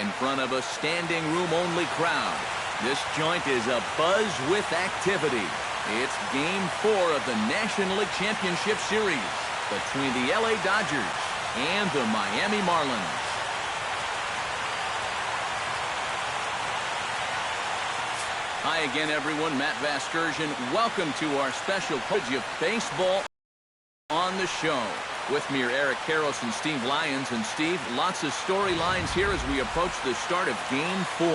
in front of a standing room only crowd. This joint is abuzz with activity. It's Game 4 of the National League Championship Series between the LA Dodgers and the Miami Marlins. Hi again, everyone. Matt Vasgersian. Welcome to our special coverage of baseball on the show. With me are Eric Karros and Steve Lyons. And Steve, lots of storylines here as we approach the start of Game 4.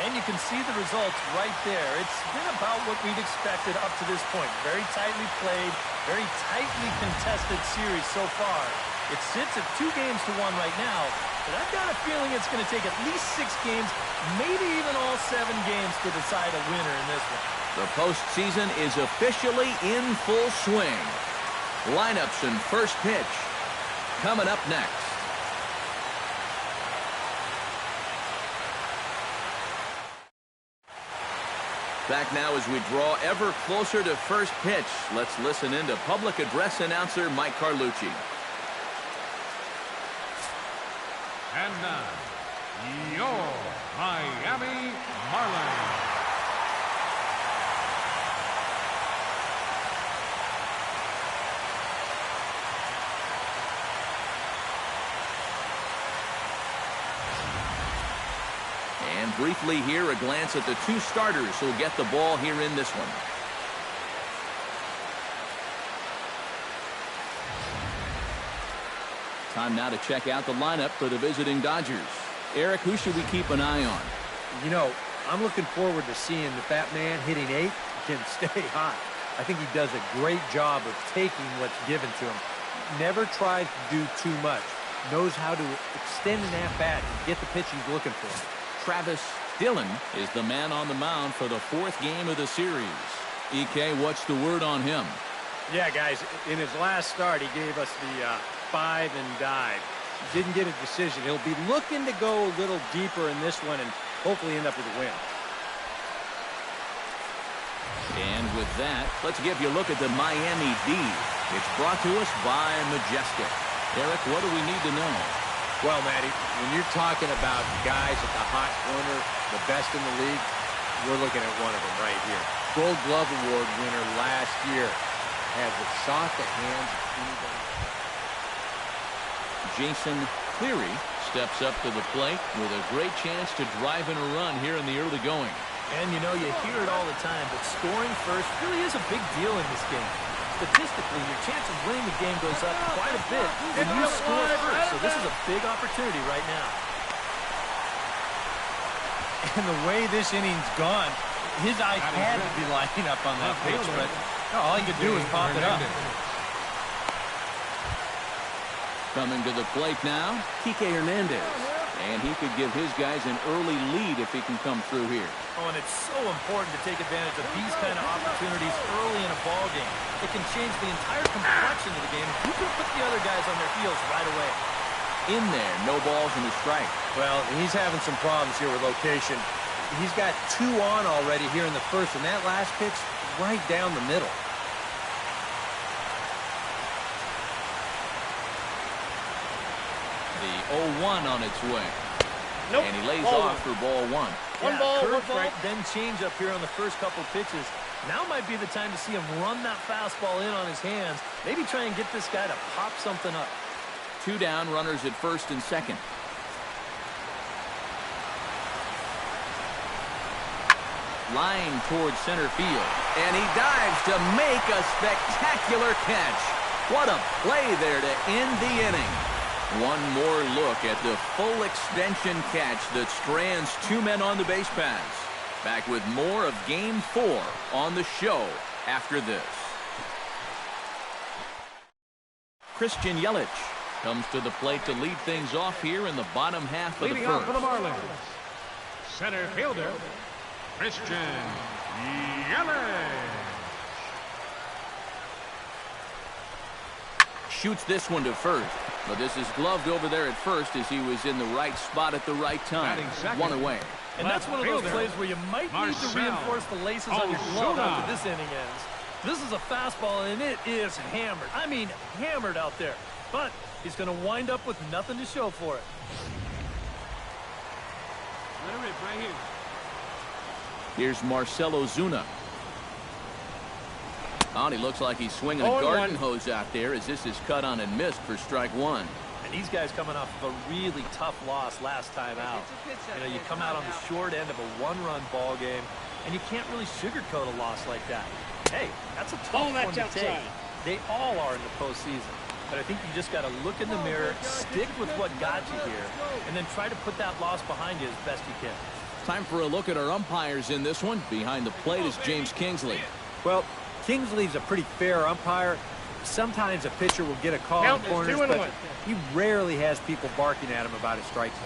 And you can see the results right there. It's been about what we'd expected up to this point. Very tightly played, very tightly contested series so far. It sits at 2-1 right now, but I've got a feeling it's going to take at least 6 games, maybe even all 7 games to decide a winner in this one. The postseason is officially in full swing. Lineups and first pitch coming up next. Back now as we draw ever closer to first pitch. Let's listen in to public address announcer Mike Carlucci. And now, your Miami Marlins. And briefly here, a glance at the 2 starters who'll get the ball here in this one. Time now to check out the lineup for the visiting Dodgers. Eric, who should we keep an eye on? You know, I'm looking forward to seeing if that man hitting 8 can stay hot. I think he does a great job of taking what's given to him. Never tries to do too much. Knows how to extend an at-bat and get the pitch he's looking for. Travis Dillon is the man on the mound for the 4th game of the series. EK, what's the word on him? Yeah, guys, in his last start, he gave us the 5 and dive. Didn't get a decision. He'll be looking to go a little deeper in this one and hopefully end up with a win. And with that, let's give you a look at the Miami D. It's brought to us by Majestic. Eric, what do we need to know? Well, Matty, when you're talking about guys at the hot corner, the best in the league, we're looking at one of them right here. Gold Glove Award winner last year. Has the softest hands of anybody. Jason Cleary steps up to the plate with a great chance to drive in a run here in the early going. And you know, you hear it all the time, but scoring first really is a big deal in this game. Statistically, your chance of winning the game goes up quite a bit when you score first. So this is a big opportunity right now. And the way this inning's gone, his eyes had to be lining up on that pitch, but all he could do was pop it up. Coming to the plate now, Kike Hernandez. And he could give his guys an early lead if he can come through here. Oh, and it's so important to take advantage of these kind of opportunities early in a ball game. It can change the entire complexion of the game. You can put the other guys on their heels right away. In there, no balls and a strike. Well, he's having some problems here with location. He's got 2 on already here in the first, and that last pitch right down the middle. The 0-1 on its way. Nope. And he lays off for ball 1. One ball, curve, then change up here on the first couple pitches. Now might be the time to see him run that fastball in on his hands. Maybe try and get this guy to pop something up. 2 down, runners at first and second. Line towards center field. And he dives to make a spectacular catch. What a play there to end the inning. One more look at the full extension catch that strands 2 men on the base paths. Back with more of Game 4 on the show after this. Christian Yelich comes to the plate to lead things off here in the bottom half of the Leading first. off for the Marlins, center fielder, Christian Yelich. Shoots this one to first, but this is gloved over there at first as he was in the right spot at the right time. 1 away. And that's one of those plays where you might need to reinforce the laces on your glove after this inning ends. This is a fastball, and it is hammered. I mean, hammered out there. But he's going to wind up with nothing to show for it. Let her rip right here. Here's Marcelo Zuna. Oh, and he looks like he's swinging a garden hose out there as this is cut on and missed for strike one. And these guys coming off of a really tough loss last time out. You know, you come out on the short end of a one-run ball game, and you can't really sugarcoat a loss like that. Hey, that's a tough one to take. They all are in the postseason. But I think you just got to look in the mirror, stick with what got you here, and then try to put that loss behind you as best you can. Time for a look at our umpires in this one. Behind the plate is James Kingsley. Well, Kingsley's a pretty fair umpire. Sometimes a pitcher will get a call in corners, but he rarely has people barking at him about his strike zone.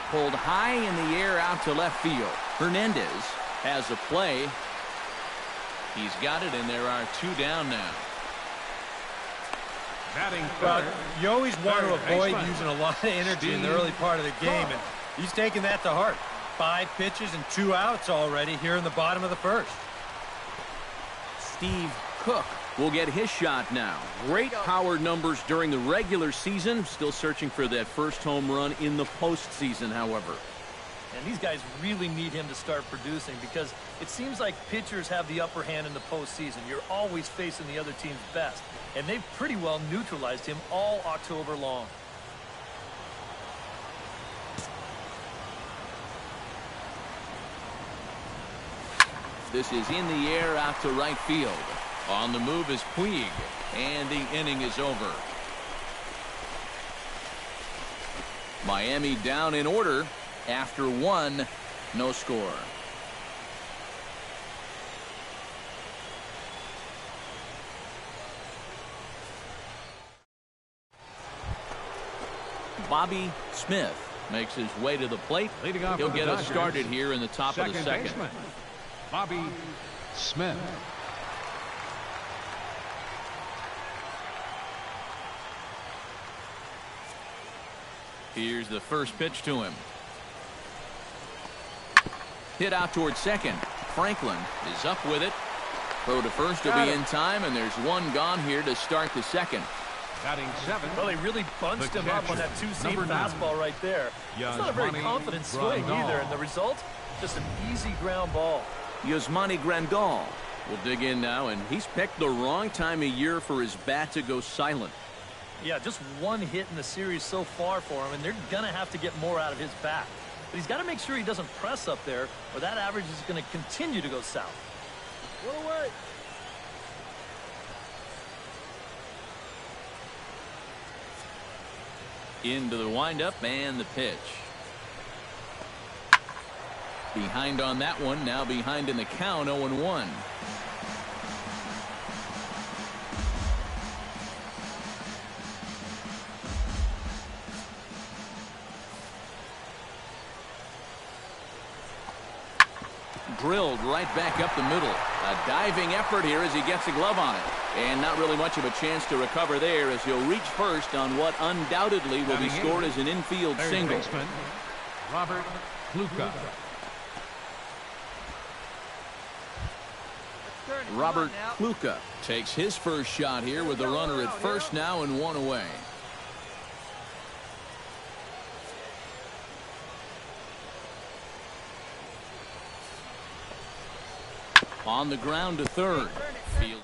Pulled high in the air out to left field. Hernandez has a play. He's got it, and there are two down now. Well, you always want to avoid using a lot of energy in the early part of the game, and he's taking that to heart. 5 pitches and 2 outs already here in the bottom of the first. Steve Cook will get his shot now. Great power numbers during the regular season. Still searching for that first home run in the postseason, however. And these guys really need him to start producing because it seems like pitchers have the upper hand in the postseason. You're always facing the other team's best. And they've pretty well neutralized him all October long. This is in the air out to right field. On the move is Puig, and the inning is over. Miami down in order after 1, no score. Bobby Smith makes his way to the plate. Leading off He'll for the get us Dodgers, started here in the top of the second. Baseman, Bobby Smith. Here's the first pitch to him. Hit out towards second. Franklin is up with it. Throw to first will be in time, and there's one gone here to start the second. Batting 7. Well, they really bunched him up on that two-seam fastball right there. It's not a very confident swing either, and the result, just an easy ground ball. Yasmani Grandal will dig in now, and he's picked the wrong time of year for his bat to go silent. Yeah, just one hit in the series so far for him, and they're going to have to get more out of his bat. But he's got to make sure he doesn't press up there, or that average is going to continue to go south. What away. Into the windup and the pitch. Behind on that one, now behind in the count, 0-1. Drilled right back up the middle. A diving effort here as he gets a glove on it. And not really much of a chance to recover there as he'll reach first on what undoubtedly will be scored as an infield single. Baseman, Robert Luca. Robert Luca takes his first shot here with the runner at first now and 1 away. On the ground to third. Fielded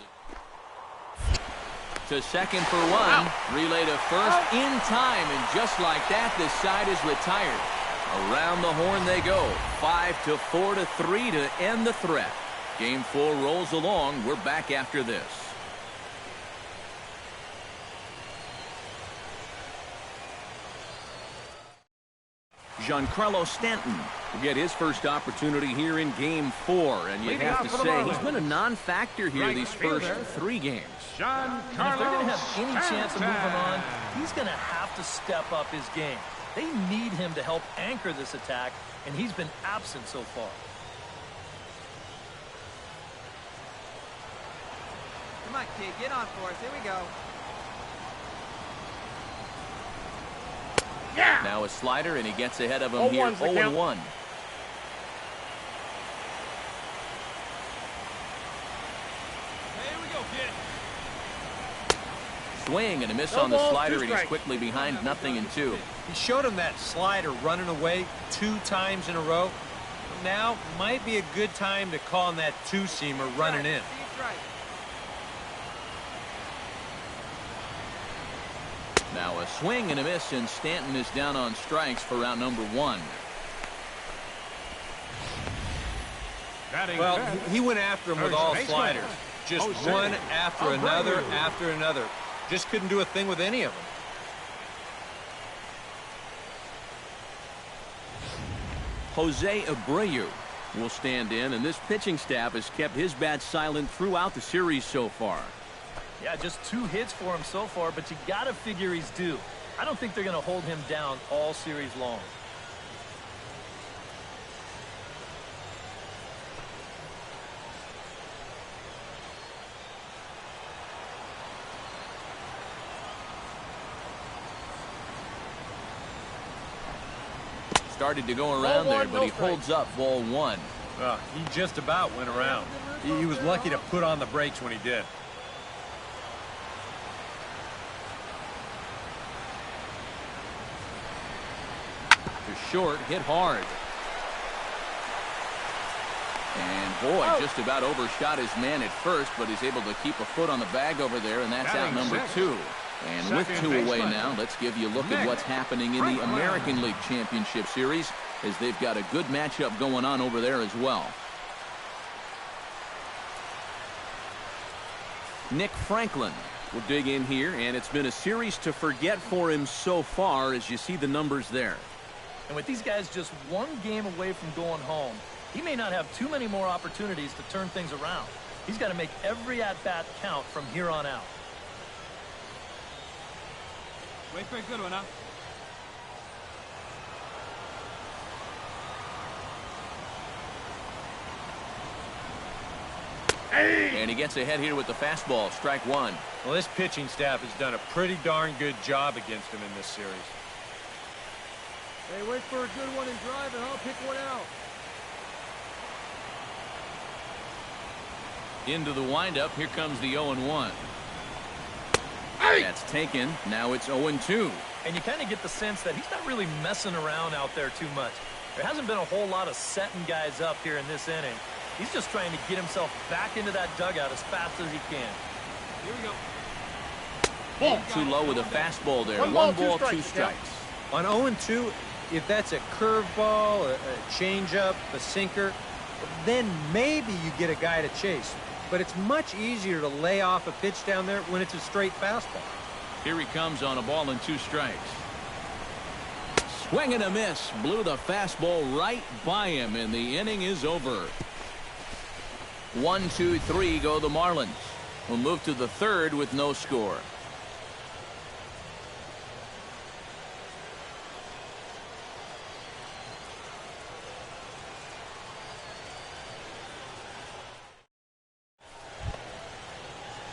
to second for 1. Relay to first in time, and just like that, this side is retired. Around the horn they go. 5-4 to 3 to end the threat. Game 4 rolls along. We're back after this. Giancarlo Stanton will get his first opportunity here in Game 4. And you have to say, he's been a non-factor here these first 3 games. And if they're going to have any chance of moving on, he's going to have to step up his game. They need him to help anchor this attack, and he's been absent so far. Come on, kid, get on for us. Here we go. Yeah. Now a slider, and he gets ahead of him here, 0-1. Swing and a miss on the slider, and he's quickly behind 0-2. He showed him that slider running away 2 times in a row. Now might be a good time to call him that two-seamer running in. Now a swing and a miss, and Stanton is down on strikes for round number 1. Well, he went after him with all sliders. Just one after another. Just couldn't do a thing with any of them. Jose Abreu will stand in, and this pitching staff has kept his bat silent throughout the series so far. Yeah, just 2 hits for him so far, but you got to figure he's due. I don't think they're going to hold him down all series long. Started to go around there, but he holds up ball 1. He just about went around. He was lucky to put on the brakes when he did. To short, hit hard. And boy, just about overshot his man at first, but he's able to keep a foot on the bag over there, and that's out number 2. And with 2 away now, let's give you a look at what's happening in the American League Championship Series, as they've got a good matchup going on over there as well. Nick Franklin will dig in here, and it's been a series to forget for him so far, as you see the numbers there. And with these guys just 1 game away from going home, he may not have too many more opportunities to turn things around. He's got to make every at-bat count from here on out. Wait for a good one, huh? And he gets ahead here with the fastball. Strike 1. Well, this pitching staff has done a pretty darn good job against him in this series. Hey, wait for a good one and drive, and I'll pick one out. Into the windup. Here comes the 0-1. That's taken. Now it's 0-2. And you kind of get the sense that he's not really messing around out there too much. There hasn't been a whole lot of setting guys up here in this inning. He's just trying to get himself back into that dugout as fast as he can. Here we go. Too low with a fastball there. 1 ball, 2 strikes. On 0-2, if that's a curveball, a changeup, a sinker, then maybe you get a guy to chase. But it's much easier to lay off a pitch down there when it's a straight fastball. Here he comes on a ball and 2 strikes. Swing and a miss. Blew the fastball right by him, and the inning is over. 1, 2, 3 go the Marlins. We'll move to the 3rd with no score.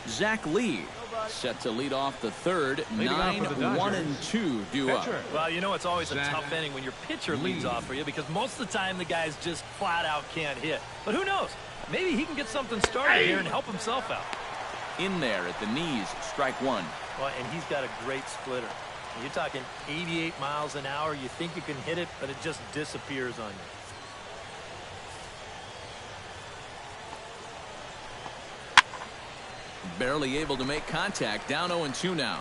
Zach Lee set to lead off the 3rd. 9-1-2 due up. Well, you know it's always a tough inning when your pitcher leads off for you, because most of the time the guys just flat out can't hit. But who knows? Maybe he can get something started here and help himself out. In there at the knees, strike 1. Well, and he's got a great splitter. You're talking 88 miles an hour. You think you can hit it, but it just disappears on you. Barely able to make contact. Down 0-2 now.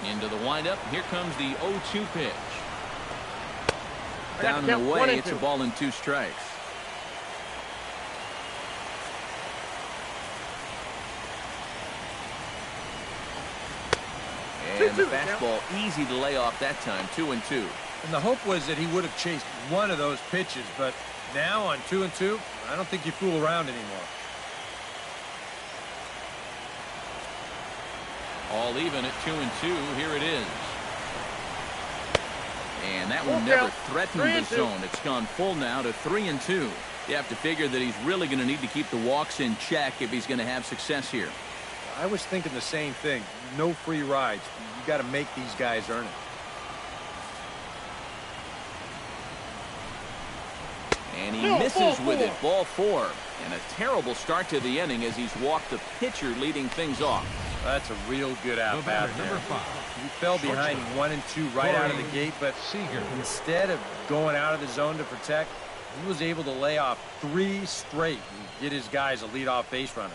Into the windup. Here comes the 0-2 pitch. Down and away. It's a ball and 2 strikes. And the fastball easy to lay off that time. 2-2. And the hope was that he would have chased one of those pitches, but now on 2-2, I don't think you fool around anymore. All even at 2-2. Here it is. And that one never threatened the zone. It's gone full now to 3-2. You have to figure that he's really going to need to keep the walks in check if he's going to have success here. I was thinking the same thing. No free rides. You got to make these guys earn it. And he misses with it. Ball 4. And a terrible start to the inning as he's walked the pitcher leading things off. That's a real good at-bat there. He fell behind 1 and 2 right out of the gate, but instead of going out of the zone to protect, he was able to lay off 3 straight and get his guys a leadoff base runner.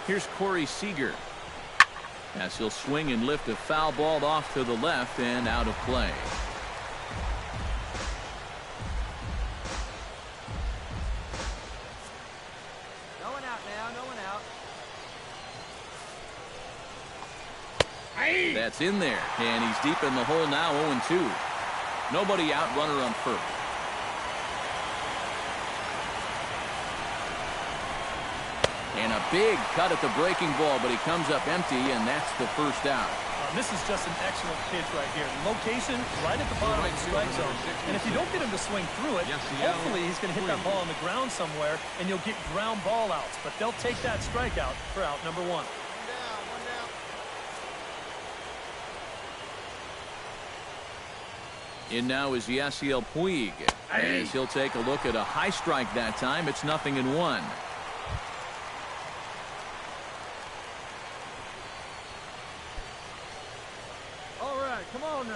Here's Corey Seager. As he'll swing and lift a foul ball off to the left and out of play. No one out now, no one out. That's in there, and he's deep in the hole now, 0-2. Nobody out, runner on first. And a big cut at the breaking ball, but he comes up empty, and that's the first out. This is just an excellent pitch right here. Location right at the bottom of the strike zone. And if you don't get him to swing through it, hopefully he's going to hit that ball on the ground somewhere, and you'll get ground ball outs. But they'll take that strikeout for out number 1. One down. In now is Yasiel Puig. As he'll take a look at a high strike that time. It's 0-1. All right, come on now.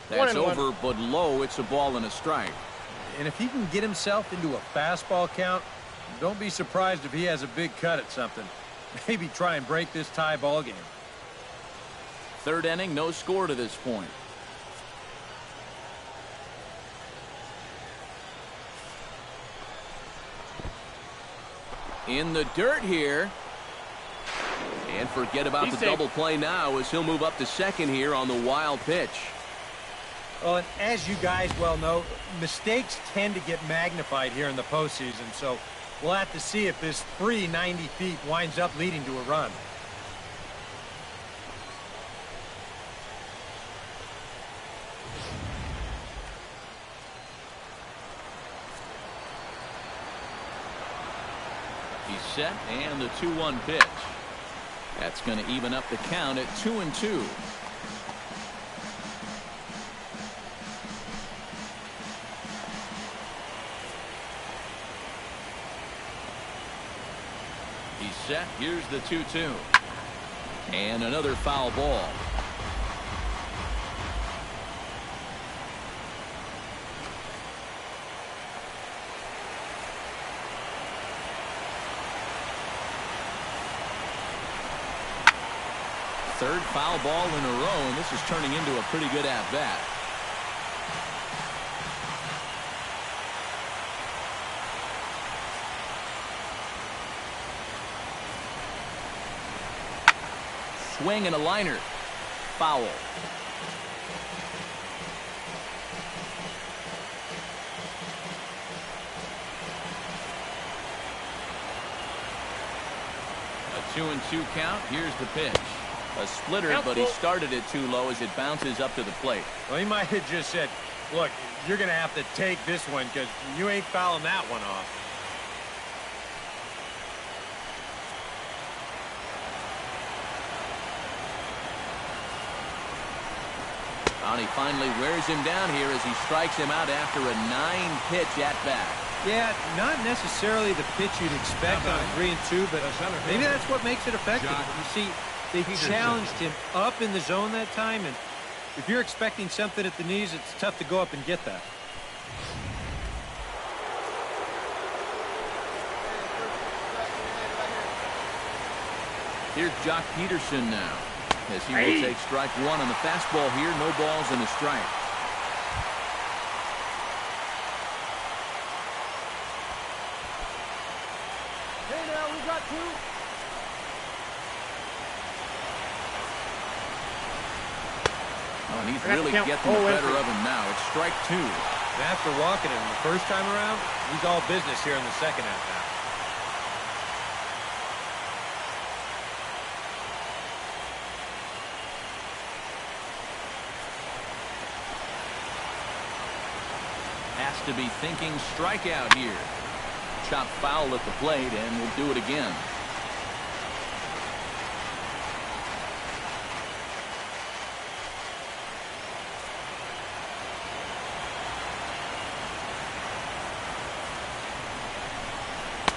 That's over, but low. It's a ball and a strike. And if he can get himself into a fastball count, don't be surprised if he has a big cut at something. Maybe try and break this tie ball game. Third inning, no score to this point. In the dirt here. And forget about the double play now as he'll move up to second here on the wild pitch. Well, and as you guys well know, mistakes tend to get magnified here in the postseason, so we'll have to see if this free 90 feet winds up leading to a run. He's set, and the 2-1 pitch. That's going to even up the count at 2-2. He's set. Here's the 2-2. And another foul ball. Third foul ball in a row, and this is turning into a pretty good at-bat. Swing and a liner. Foul. A 2-2 count. Here's the pitch. A splitter, but he started it too low as it bounces up to the plate. Well, he might have just said, look, you're going to have to take this one because you ain't fouling that one off. And he finally wears him down here as he strikes him out after a 9-pitch at-bat. Yeah, not necessarily the pitch you'd expect on a 3-2, but maybe that's what makes it effective. You see, they challenged him up in the zone that time, and if you're expecting something at the knees, it's tough to go up and get that. Here's Jock Peterson now, as he will take strike 1 on the fastball here. No balls and a strike. Hey now, we got 2. Oh, and he's really getting the better of him now. It's strike 2. And after walking him the first time around, he's all business here in the second half now. has to be thinking strikeout here. Chop foul at the plate, and we'll do it again.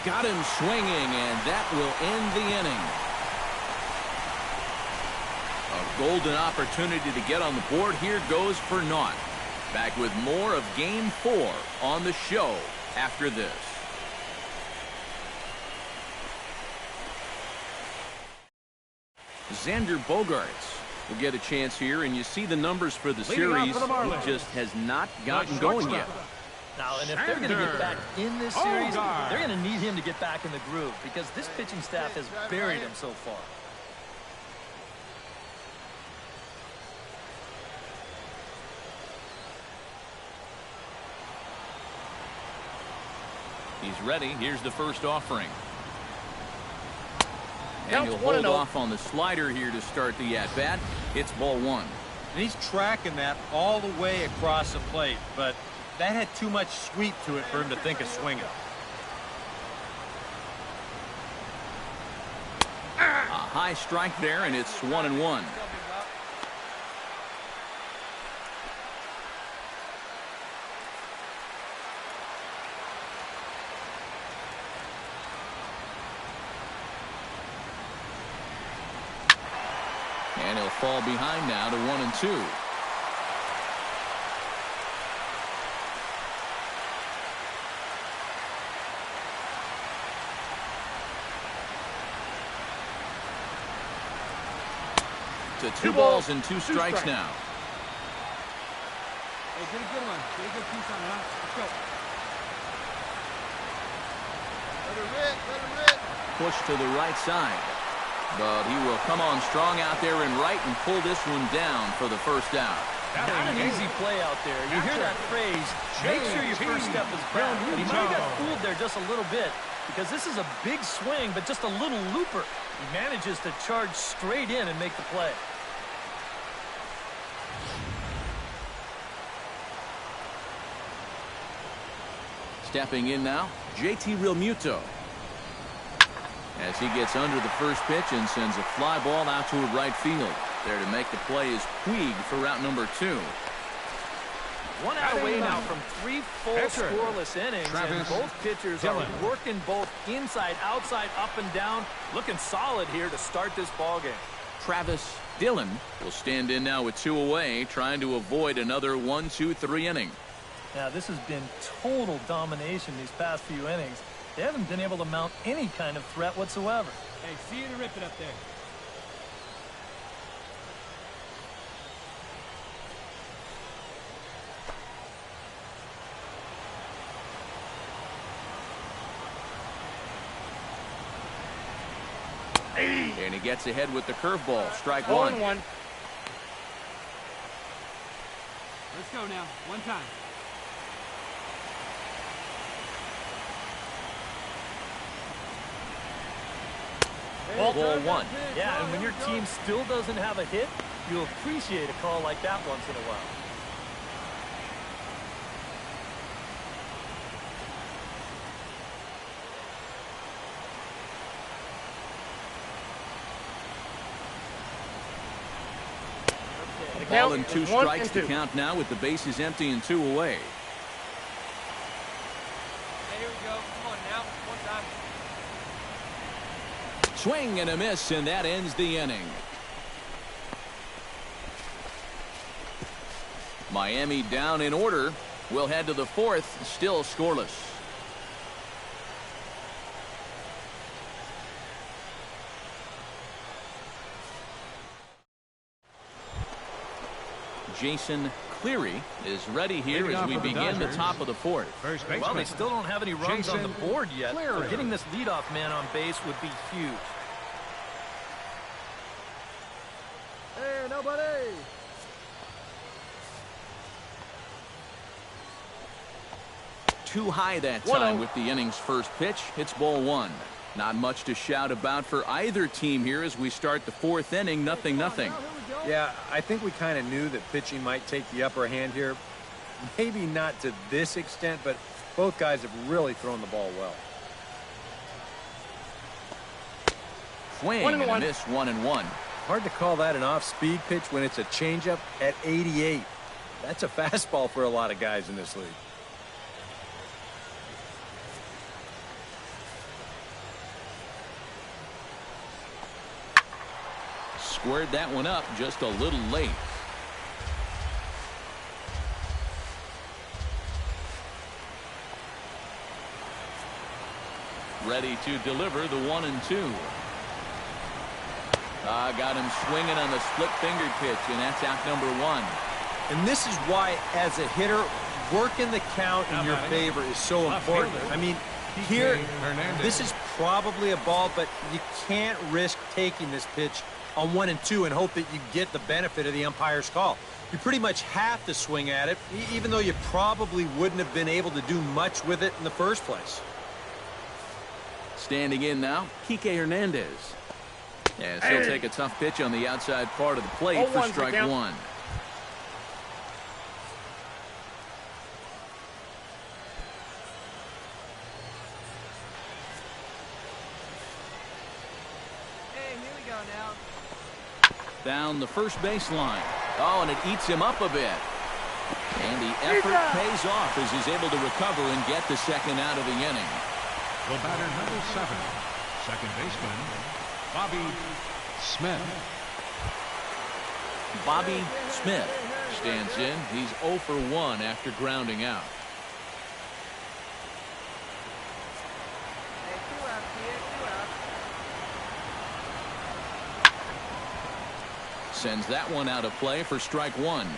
Got him swinging, and that will end the inning. A golden opportunity to get on the board here goes for naught. Back with more of Game 4 on the show after this. Xander Bogaerts will get a chance here, and you see the numbers for the series. He just has not gotten going yet. Now, and if they're going to get back in this series, they're going to need him to get back in the groove because this pitching staff has buried him so far. He's ready. Here's the first offering. And he'll hold off on the slider here to start the at-bat. It's ball one. And he's tracking that all the way across the plate, but that had too much sweep to it for him to think of swinging. A high strike there, and it's 1-1. And he'll fall behind now to 1-2. To 2 balls and 2 strikes now. Hey, get a good one. Get a good piece on it, huh? Let's go. Let it rip. Let it rip. Push to the right side. But he will come on strong out there in right and pull this one down for the first out. Not an easy play out there. You hear that phrase, make sure your first step is back. But he might have got fooled there just a little bit because this is a big swing, but just a little looper. He manages to charge straight in and make the play. Stepping in now, JT Realmuto. As he gets under the first pitch and sends a fly ball out to right field. There to make the play is Puig for route number 2. 1 out away now from 3 full scoreless innings, and both pitchers are working both inside, outside, up and down. Looking solid here to start this ball game. Travis Dillon will stand in now with 2 away, trying to avoid another 1-2-3 inning. Now, this has been total domination these past few innings. They haven't been able to mount any kind of threat whatsoever. Hey, see you to rip it up there. And he gets ahead with the curveball. Strike one. 0-1. Let's go now. One time. Ball 1. Yeah, and when your team still doesn't have a hit, you'll appreciate a call like that once in a while. Ball and 2 strikes to count now with the bases empty and 2 away. Hey, here we go. Come on now. One time. Swing and a miss, and that ends the inning. Miami down in order. We'll head to the 4th, still scoreless. Jason Cleary is ready here as we begin the top of the 4th. Well, they still don't have any runs on the board yet, so getting this leadoff man on base would be huge. Hey, nobody. Too high that time with the inning's first pitch. It's ball 1. Not much to shout about for either team here as we start the 4th inning. 0-0. Yeah, I think we kind of knew that pitching might take the upper hand here. Maybe not to this extent, but both guys have really thrown the ball well. Swing and a miss, 1-1. Hard to call that an off-speed pitch when it's a changeup at 88. That's a fastball for a lot of guys in this league. Squared that one up just a little late. Ready to deliver the 1-2. Got him swinging on the split fingered pitch, and that's out number 1. And this is why, as a hitter, working the count in your favor is so important. I mean, here, this is probably a ball, but you can't risk taking this pitch on 1-2 and hope that you get the benefit of the umpire's call. You pretty much have to swing at it, even though you probably wouldn't have been able to do much with it in the first place. Standing in now, Kike Hernandez. As he'll take a tough pitch on the outside part of the plate for strike 1. Hey, here we go now. Down the first baseline. Oh, and it eats him up a bit. And the effort pays off as he's able to recover and get the second out of the inning. The batter, number 7, second baseman, Bobby Smith. Bobby Smith stands in. He's 0 for 1 after grounding out. Hey, 2 out, kid, 2 out. Sends that one out of play for strike 1.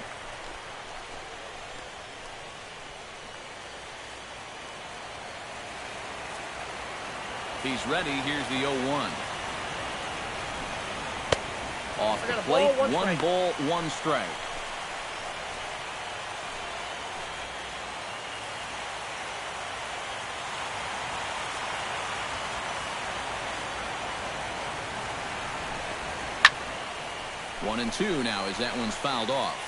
He's ready. Here's the 0-1. Off the plate, 1 ball, 1 strike. One and 2 now as that one's fouled off.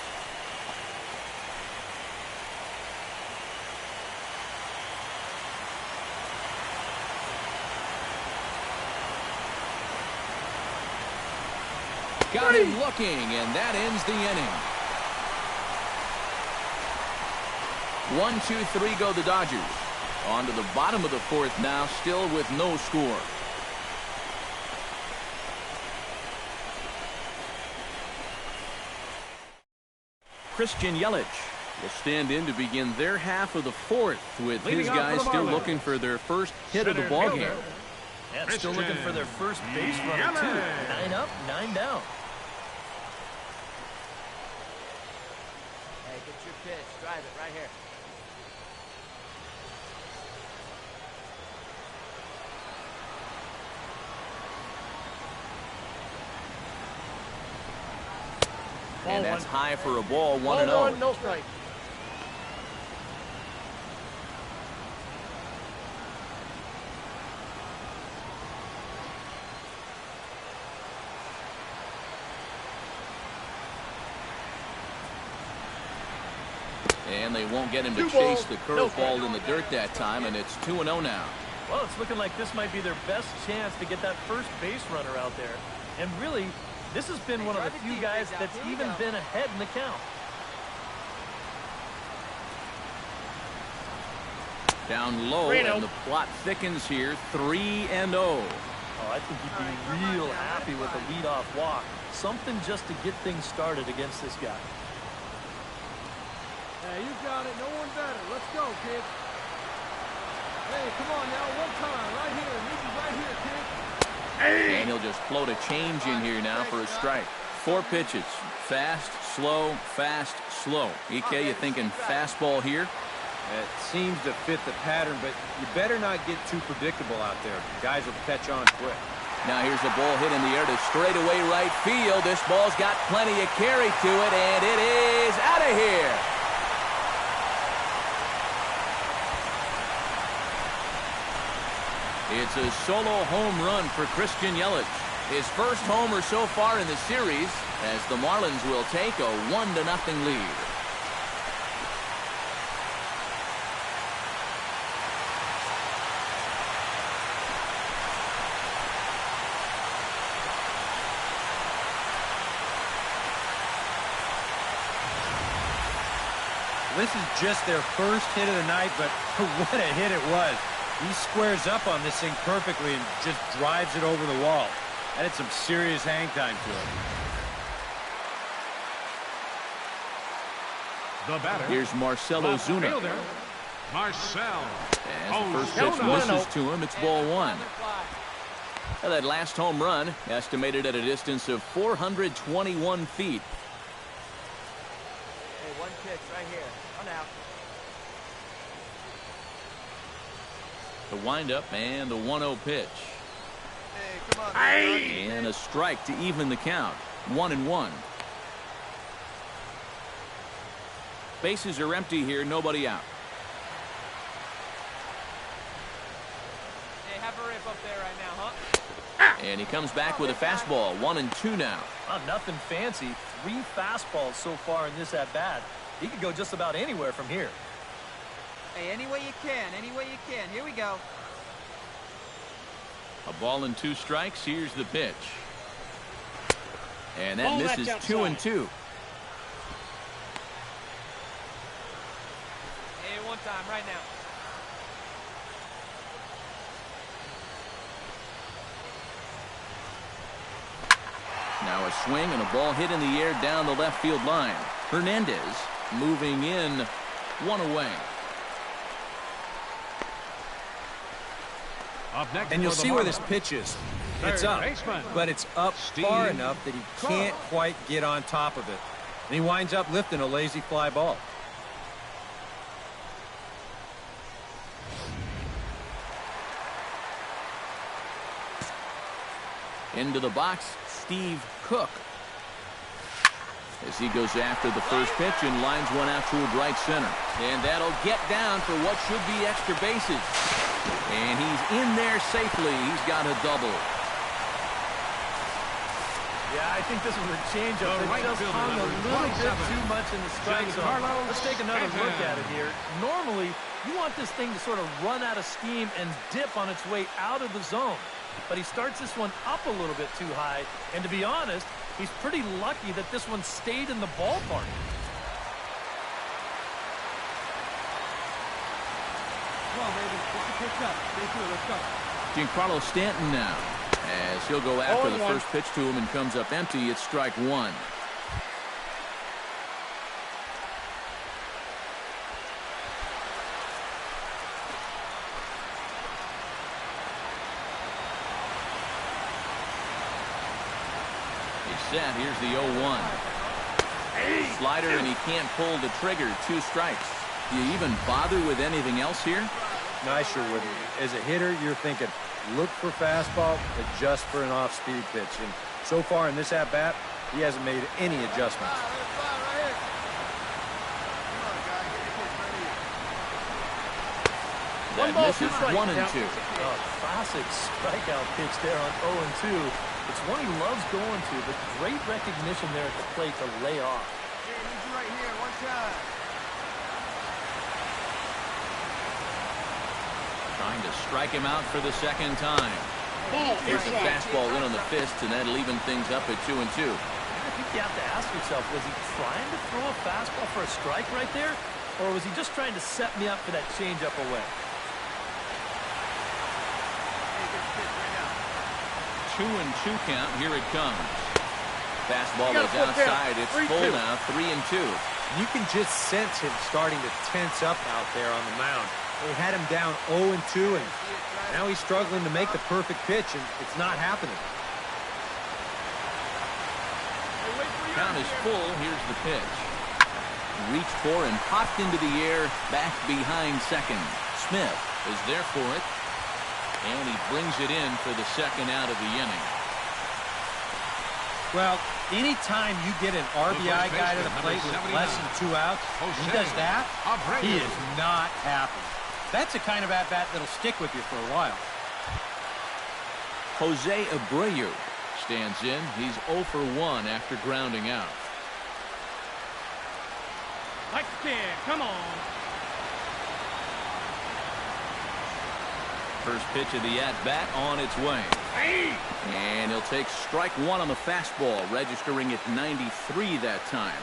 Got him looking, and that ends the inning. 1, 2, 3 go the Dodgers. On to the bottom of the 4th now, still with no score. Christian Yelich will stand in to begin their half of the 4th with his guys still looking for their first hit of the ballgame. Yeah, still looking for their first base runner, too. 9 up, 9 down. Hey, get your pitch. Drive it right here. And that's high for a ball, 1-0. 1, no strike. And they won't get him to chase the curveball in the dirt that time, and it's 2-0 now. Well, it's looking like this might be their best chance to get that first base runner out there. And really, this has been one of the few guys that's even been ahead in the count. Down low, and the plot thickens here, 3-0. Oh, I think he'd be real happy with a leadoff walk. Something just to get things started against this guy. Hey, you got it. No one better. Let's go, kid. Hey, come on now. One time. Right here. This is right here, kid. And he'll just float a change in here now for a strike. 4 pitches. Fast, slow, fast, slow. EK, you thinking fastball here? It seems to fit the pattern, but you better not get too predictable out there. Guys will catch on quick. Now here's a ball hit in the air to straightaway right field. This ball's got plenty of carry to it, and it is out of here. It's a solo home run for Christian Yelich. His first homer so far in the series, as the Marlins will take a 1-0 lead. This is just their first hit of the night, but what a hit it was. He squares up on this thing perfectly and just drives it over the wall. That had some serious hang time to it. The batter. Here's Marcelo Zuna. Fielder, Marcel. As the first pitch misses to him, it's ball one. That last home run estimated at a distance of 421 feet. Hey, one pitch right here. One out. The windup and the 1-0 pitch. Hey, come on. Man. And a strike to even the count. 1-1. Bases are empty here. Nobody out. Hey, have a rip up there right now, huh? And he comes back with a fastball. 1-2 now. Nothing fancy. 3 fastballs so far in this at-bat. He could go just about anywhere from here. Hey, any way you can. Any way you can. Here we go. A ball and 2 strikes. Here's the pitch. And that misses 2-2. Hey, one time right now. Now a swing and a ball hit in the air down the left field line. Hernandez moving in 1 away. Up next, And you'll see where this pitch is. It's up, but it's up far enough that he can't quite get on top of it. And he winds up lifting a lazy fly ball. Into the box, Steve Cook. As he goes after the first pitch and lines one out toward right center. And that'll get down for what should be extra bases. And he's in there safely. He's got a double. Yeah, I think this was a changeup that just hung a little bit too much in the strike zone. Let's take another look at it here. Normally, you want this thing to sort of run out of steam and dip on its way out of the zone. But he starts this one up a little bit too high. And to be honest, he's pretty lucky that this one stayed in the ballpark. Come on, baby. Get your pitch up. Stay through. Let's go. Giancarlo Stanton now. As he'll go after the first pitch to him and comes up empty, it's strike 1. He's set. Here's the 0-1. Slider, and he can't pull the trigger. 2 strikes. Do you even bother with anything else here? No, I sure wouldn't. As a hitter, you're thinking, look for fastball, adjust for an off-speed pitch. And so far in this at-bat, he hasn't made any adjustments. That misses 1-2. Oh, classic strikeout pitch there on 0-2. It's one he loves going to, but great recognition there at the plate to lay off. Hey, need you right here. One time. Trying to strike him out for the second time. Here's a fastball in on the fist, and that'll even things up at 2-2. I think you have to ask yourself, was he trying to throw a fastball for a strike right there? Or was he just trying to set me up for that changeup away? 2-2 count. Here it comes. Fastball is outside. It's full now. 3-2. You can just sense him starting to tense up out there on the mound. They had him down 0-2, and now he's struggling to make the perfect pitch, and it's not happening. Count is full. Here's the pitch. Reached for and popped into the air, back behind second. Smith is there for it, and he brings it in for the second out of the inning. Well, anytime you get an RBI guy to the plate with less than 2 outs, he does that, he is not happy. That's the kind of at-bat that'll stick with you for a while. Jose Abreu stands in. He's 0 for 1 after grounding out. Like a kid. Come on. First pitch of the at-bat on its way. And he'll take strike 1 on the fastball, registering at 93 that time.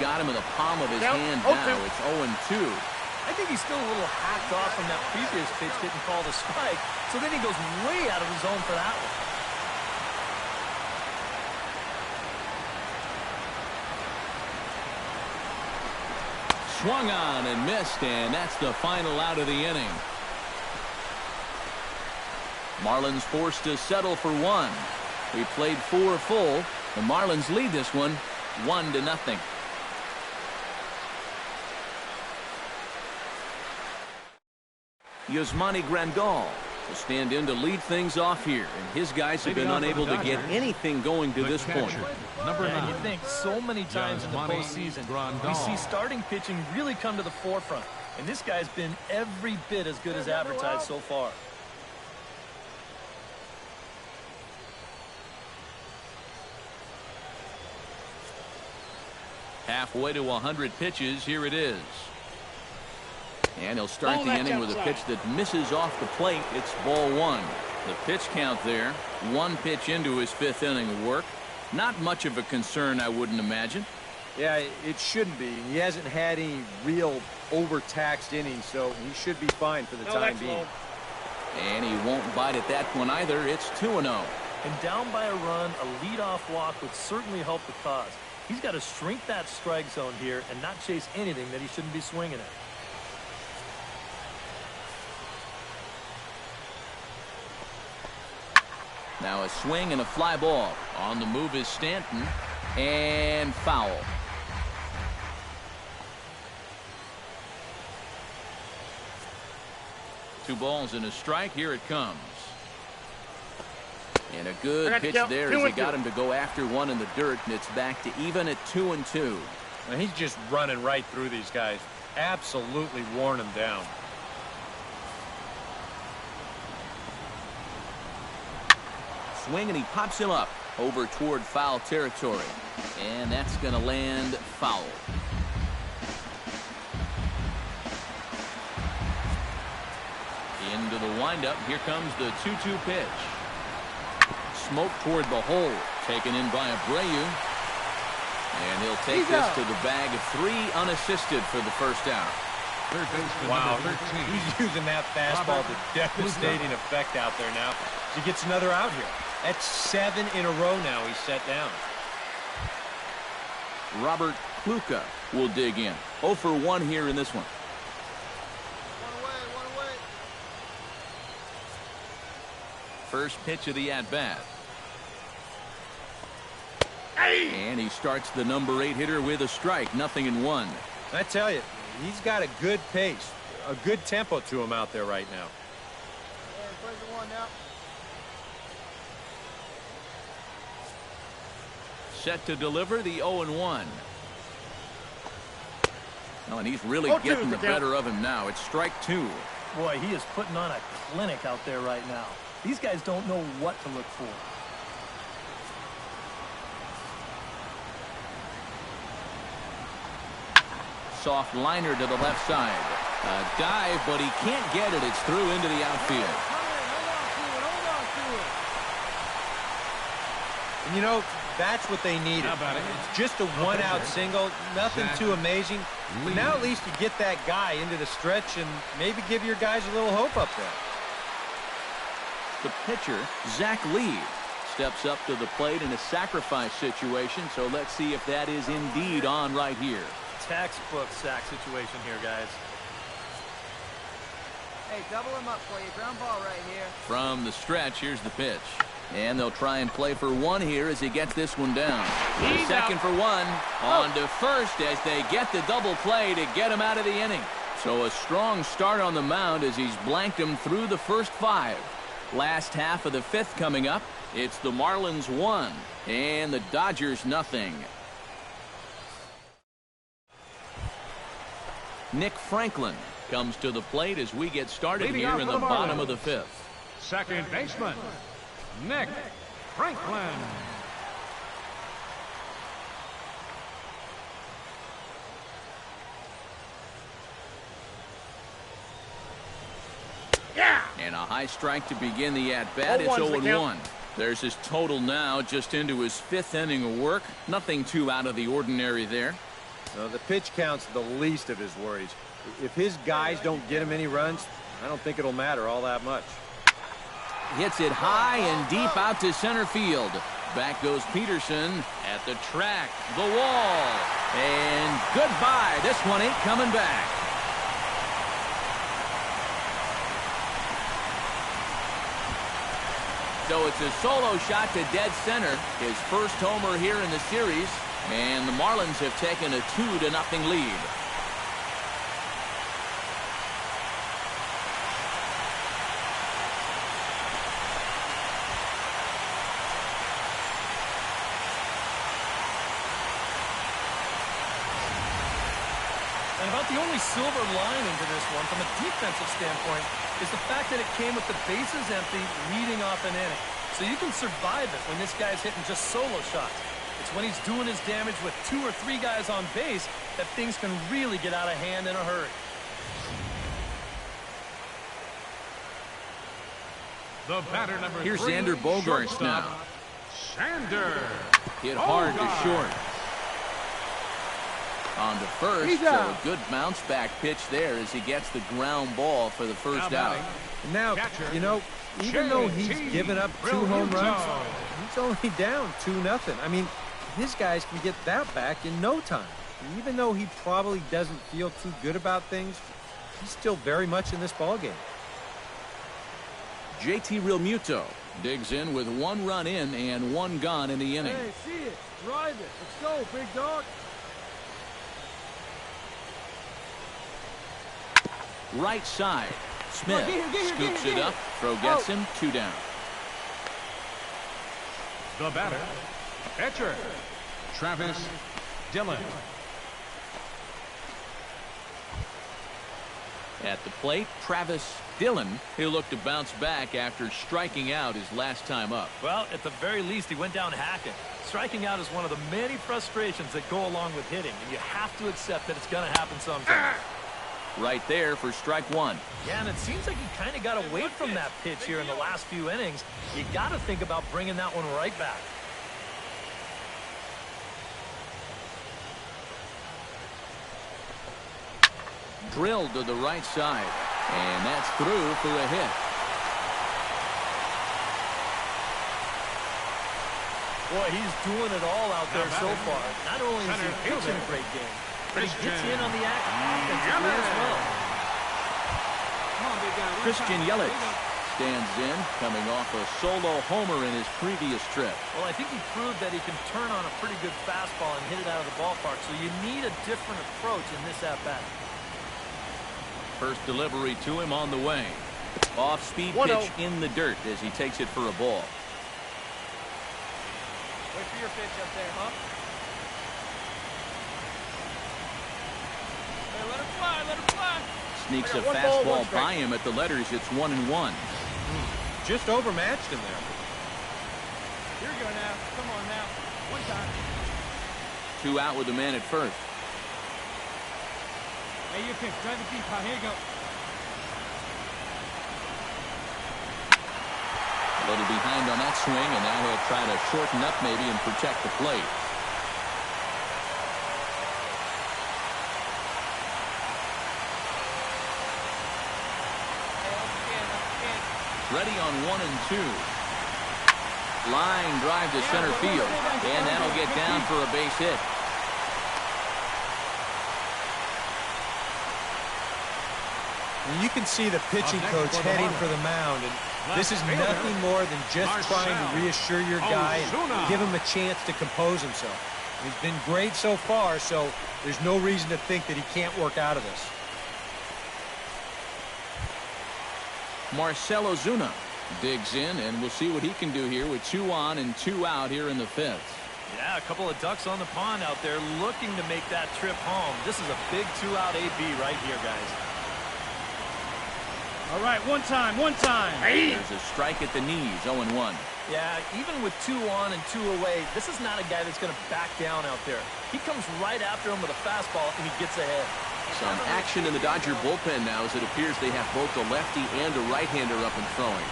got him in the palm of his hand Oh, now. It's 0-2. I think he's still a little hacked off from that previous pitch getting called a strike, so then he goes way out of his zone for that one. Swung on and missed, and that's the final out of the inning. Marlins forced to settle for one. We played 4 full. The Marlins lead this one 1-0. Yasmani Grandal will stand in to lead things off here, and his guys have been unable to get anything going to this point. Number 9. And you think so many times in the postseason, we see starting pitching really come to the forefront, and this guy's been every bit as good as advertised so far. Halfway to 100 pitches, here it is. And he'll start the inning with a pitch that misses off the plate. It's ball 1. The pitch count there, 1 pitch into his 5th inning of work. Not much of a concern, I wouldn't imagine. Yeah, it shouldn't be. He hasn't had any real overtaxed innings, so he should be fine for the time being. And he won't bite at that one either. It's 2-0. And down by a run, a leadoff walk would certainly help the cause. He's got to shrink that strike zone here and not chase anything that he shouldn't be swinging at. Now a swing and a fly ball. On the move is Stanton. And foul. Two balls and a strike. Here it comes. And a good pitch there as he got him to go after one in the dirt, and it's back to even at 2-2. And he's just running right through these guys. Absolutely worn them down. Swing, and he pops him up over toward foul territory. And that's going to land foul. Into the windup. Here comes the 2-2 pitch. Smoke toward the hole. Taken in by Abreu. And he'll take this to the bag of 3 unassisted for the first out. Third baseman, Wow, number 13. he's using that fastball to devastating effect out there now. He gets another out here. That's 7 in a row now he's set down. Robert Kluka will dig in. 0 for 1 here in this one. One away. First pitch of the at-bat. And he starts the number 8 hitter with a strike. 0-1. I tell you, he's got a good pace, a good tempo to him out there right now. Set to deliver the 0-1. Oh, and he's really getting the better of him now. It's strike 2. Boy, he is putting on a clinic out there right now. These guys don't know what to look for. Soft liner to the left side. A dive, but he can't get it. It's through into the outfield. And you know, that's what they needed. How about it? It's just a one-out single, nothing too amazing. But now at least you get that guy into the stretch and maybe give your guys a little hope up there. The pitcher, Zach Lee, steps up to the plate in a sacrifice situation, so let's see if that is indeed on right here. Textbook sack situation here, guys. Hey, double him up for you. Ground ball right here. From the stretch, here's the pitch. And they'll try and play for 1 here as he gets this one down. Second for 1. On to first as they get the double play to get him out of the inning. So a strong start on the mound as he's blanked him through the first 5. Last half of the 5th coming up. It's the Marlins 1 and the Dodgers 0. Nick Franklin comes to the plate as we get started Leading here off in for the the bottom Marlins. of the 5th. Second baseman, Nick Franklin. And a high strike to begin the at-bat. It's 0-1. There's his total now, just into his 5th inning of work. Nothing too out of the ordinary there. No, the pitch count's the least of his worries. If his guys don't get him any runs, I don't think it'll matter all that much. Hits it high and deep out to center field. Back goes Peterson at the track, the wall, and goodbye. This one ain't coming back. So it's a solo shot to dead center, his first homer here in the series, and the Marlins have taken a 2-0 lead. And about the only silver lining to this one, from a defensive standpoint, is the fact that it came with the bases empty, leading off an inning. So you can survive it when this guy's hitting just solo shots. It's when he's doing his damage with 2 or 3 guys on base that things can really get out of hand in a hurry. The batter number 3. Here's Xander Bogaerts now. Xander. Hit hard to short. On to first, so a good bounce back pitch there as he gets the ground ball for the first out. Now, you know, even though he's given up 2 home runs, he's only down 2-0. I mean, his guys can get that back in no time. And even though he probably doesn't feel too good about things, he's still very much in this ballgame. JT Realmuto digs in with 1 run in and 1 gone in the inning. Hey, see it. Drive it. Let's go, big dog. Right side. Smith scoops it up. Throw gets him. 2 down. The batter, pitcher, Travis Dillon. At the plate, Travis Dillon. He'll look to bounce back after striking out his last time up. Well, at the very least, he went down hacking. Striking out is one of the many frustrations that go along with hitting, and you have to accept that it's going to happen sometime. Right there for strike 1. Yeah, and it seems like he kind of got away from that pitch here in the last few innings. You got to think about bringing that one right back. Drilled to the right side, and that's through for a hit. Boy, he's doing it all out there so far. Not only is he pitching a great game, but he gets in on the act offensively as well. Christian Yelich stands in, coming off a solo homer in his previous trip. Well, I think he proved that he can turn on a pretty good fastball and hit it out of the ballpark, so you need a different approach in this at-bat. First delivery to him on the way. Off-speed pitch in the dirt as he takes it for a ball. Wait for your pitch up there, huh? Hey, let her fly, let her fly. Sneaks a fastball by him at the letters. It's 1-1. Just overmatched him there. Here you go now. Come on now. 1 time. 2 out with the man at first. Hey, you pitch. Drive it deep, huh? Here you go. A little behind on that swing, and now he'll try to shorten up maybe and protect the plate. Ready on 1 and 2. Line drive to center field, and that'll get down for a base hit. And you can see the pitching coach heading for the mound, and this is nothing more than just trying to reassure your guy and give him a chance to compose himself. He's been great so far, so there's no reason to think that he can't work out of this. Marcell Ozuna digs in, and we'll see what he can do here with 2 on and 2 out here in the 5th. Yeah, a couple of ducks on the pond out there looking to make that trip home. This is a big 2-out AB right here, guys. All right, 1 time, 1 time. There's a strike at the knees, 0-1. Yeah, even with 2 on and 2 away, this is not a guy that's going to back down out there. He comes right after him with a fastball, and he gets ahead. Some action in the Dodger bullpen now as it appears they have both a lefty and a right-hander up and throwing.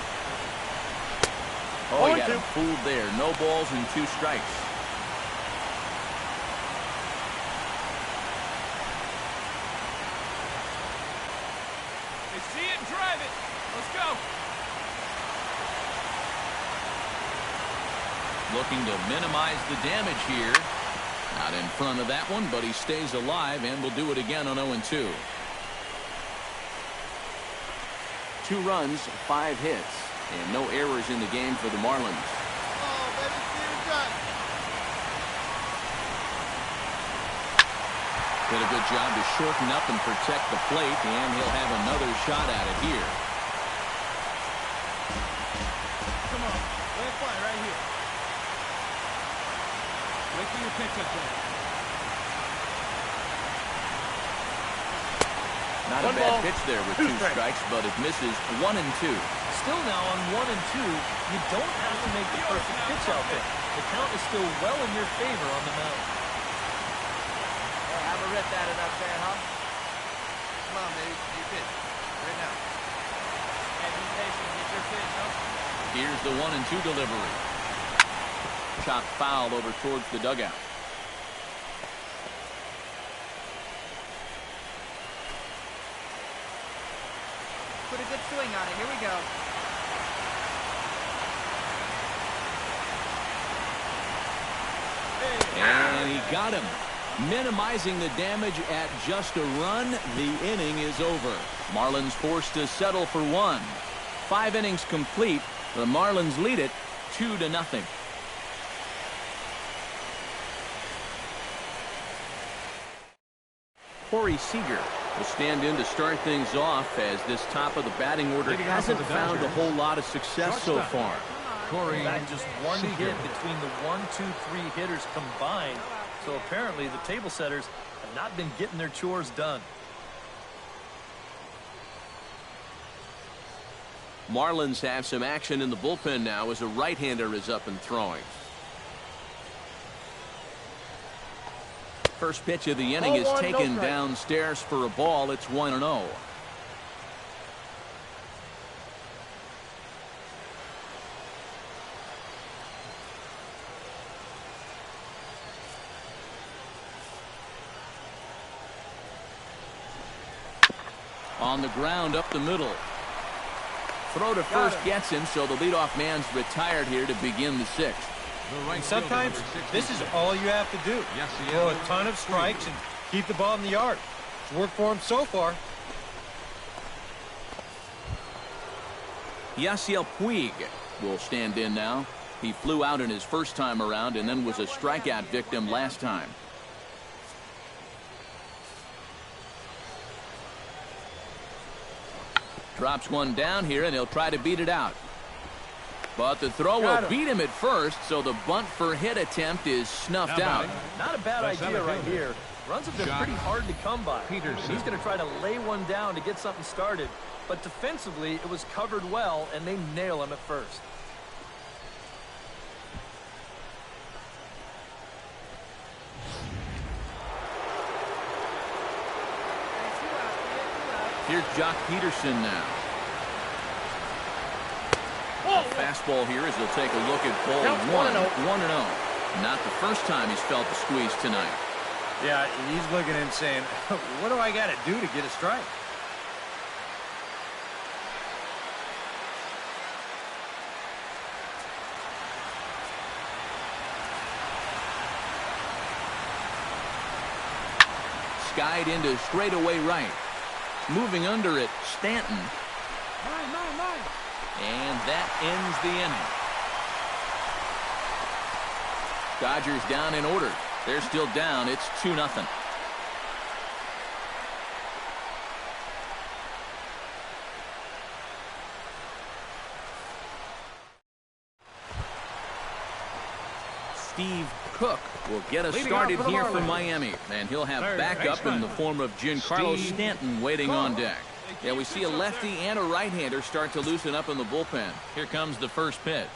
Oh, he got him fooled there. No balls and 2 strikes. and drive it. Let's go. Looking to minimize the damage here. Not in front of that one, but he stays alive and will do it again on 0-2. 2 runs, 5 hits, and no errors in the game for the Marlins. Oh, baby, get it done. Did a good job to shorten up and protect the plate, and he'll have another shot at it here. Come on, let it fly right here. Wait for your pitch up there. Not a bad pitch there with 2 strikes, but it misses 1-2. Still now on 1-2, you don't have to make the perfect pitch out there. The count is still well in your favor on the mound. Have a rip at it up there, huh? Come on, baby, your pitch. Right now. Hey, be patient. Get your pitch, huh? Here's the 1-2 delivery. Chopped foul over towards the dugout. Put a good swing on it. Here we go. And he got him. Minimizing the damage at just a run, the inning is over. Marlins forced to settle for 1. 5 innings complete. The Marlins lead it 2-0. Corey Seager will stand in to start things off, as this top of the batting order hasn't found a whole lot of success so far. In fact, just 1 hit between the 1, 2, 3 hitters combined. So apparently the table setters have not been getting their chores done. Marlins have some action in the bullpen now as a right-hander is up and throwing. First pitch of the inning is taken downstairs for a ball. It's 1-0. On the ground up the middle. Throw to first gets him, so the leadoff man's retired here to begin the 6th. And sometimes this is all you have to do. Throw a ton of strikes and keep the ball in the yard. It's worked for him so far. Yasiel Puig will stand in now. He flew out in his first time around and then was a strikeout victim last time. Drops one down here, and he'll try to beat it out. But the throw will beat him at first, so the bunt for hit attempt is snuffed out. Not a bad idea right here. Runs have been pretty hard to come by. He's going to try to lay one down to get something started. But defensively, it was covered well, and they nail him at first. Here's Jock Peterson now. Fastball here as he'll take a look at ball 1-0. Not the first time he's felt the squeeze tonight. Yeah, he's looking and saying, what do I got to do to get a strike? Skied into straightaway right. Moving under it, Stanton. And that ends the inning. Dodgers down in order. They're still down. It's 2-0. Steve Cook will get us started here for Miami, and he'll have backup in the form of Giancarlo Stanton waiting on deck. Yeah, we see a lefty and a right-hander start to loosen up in the bullpen. Here comes the first pitch.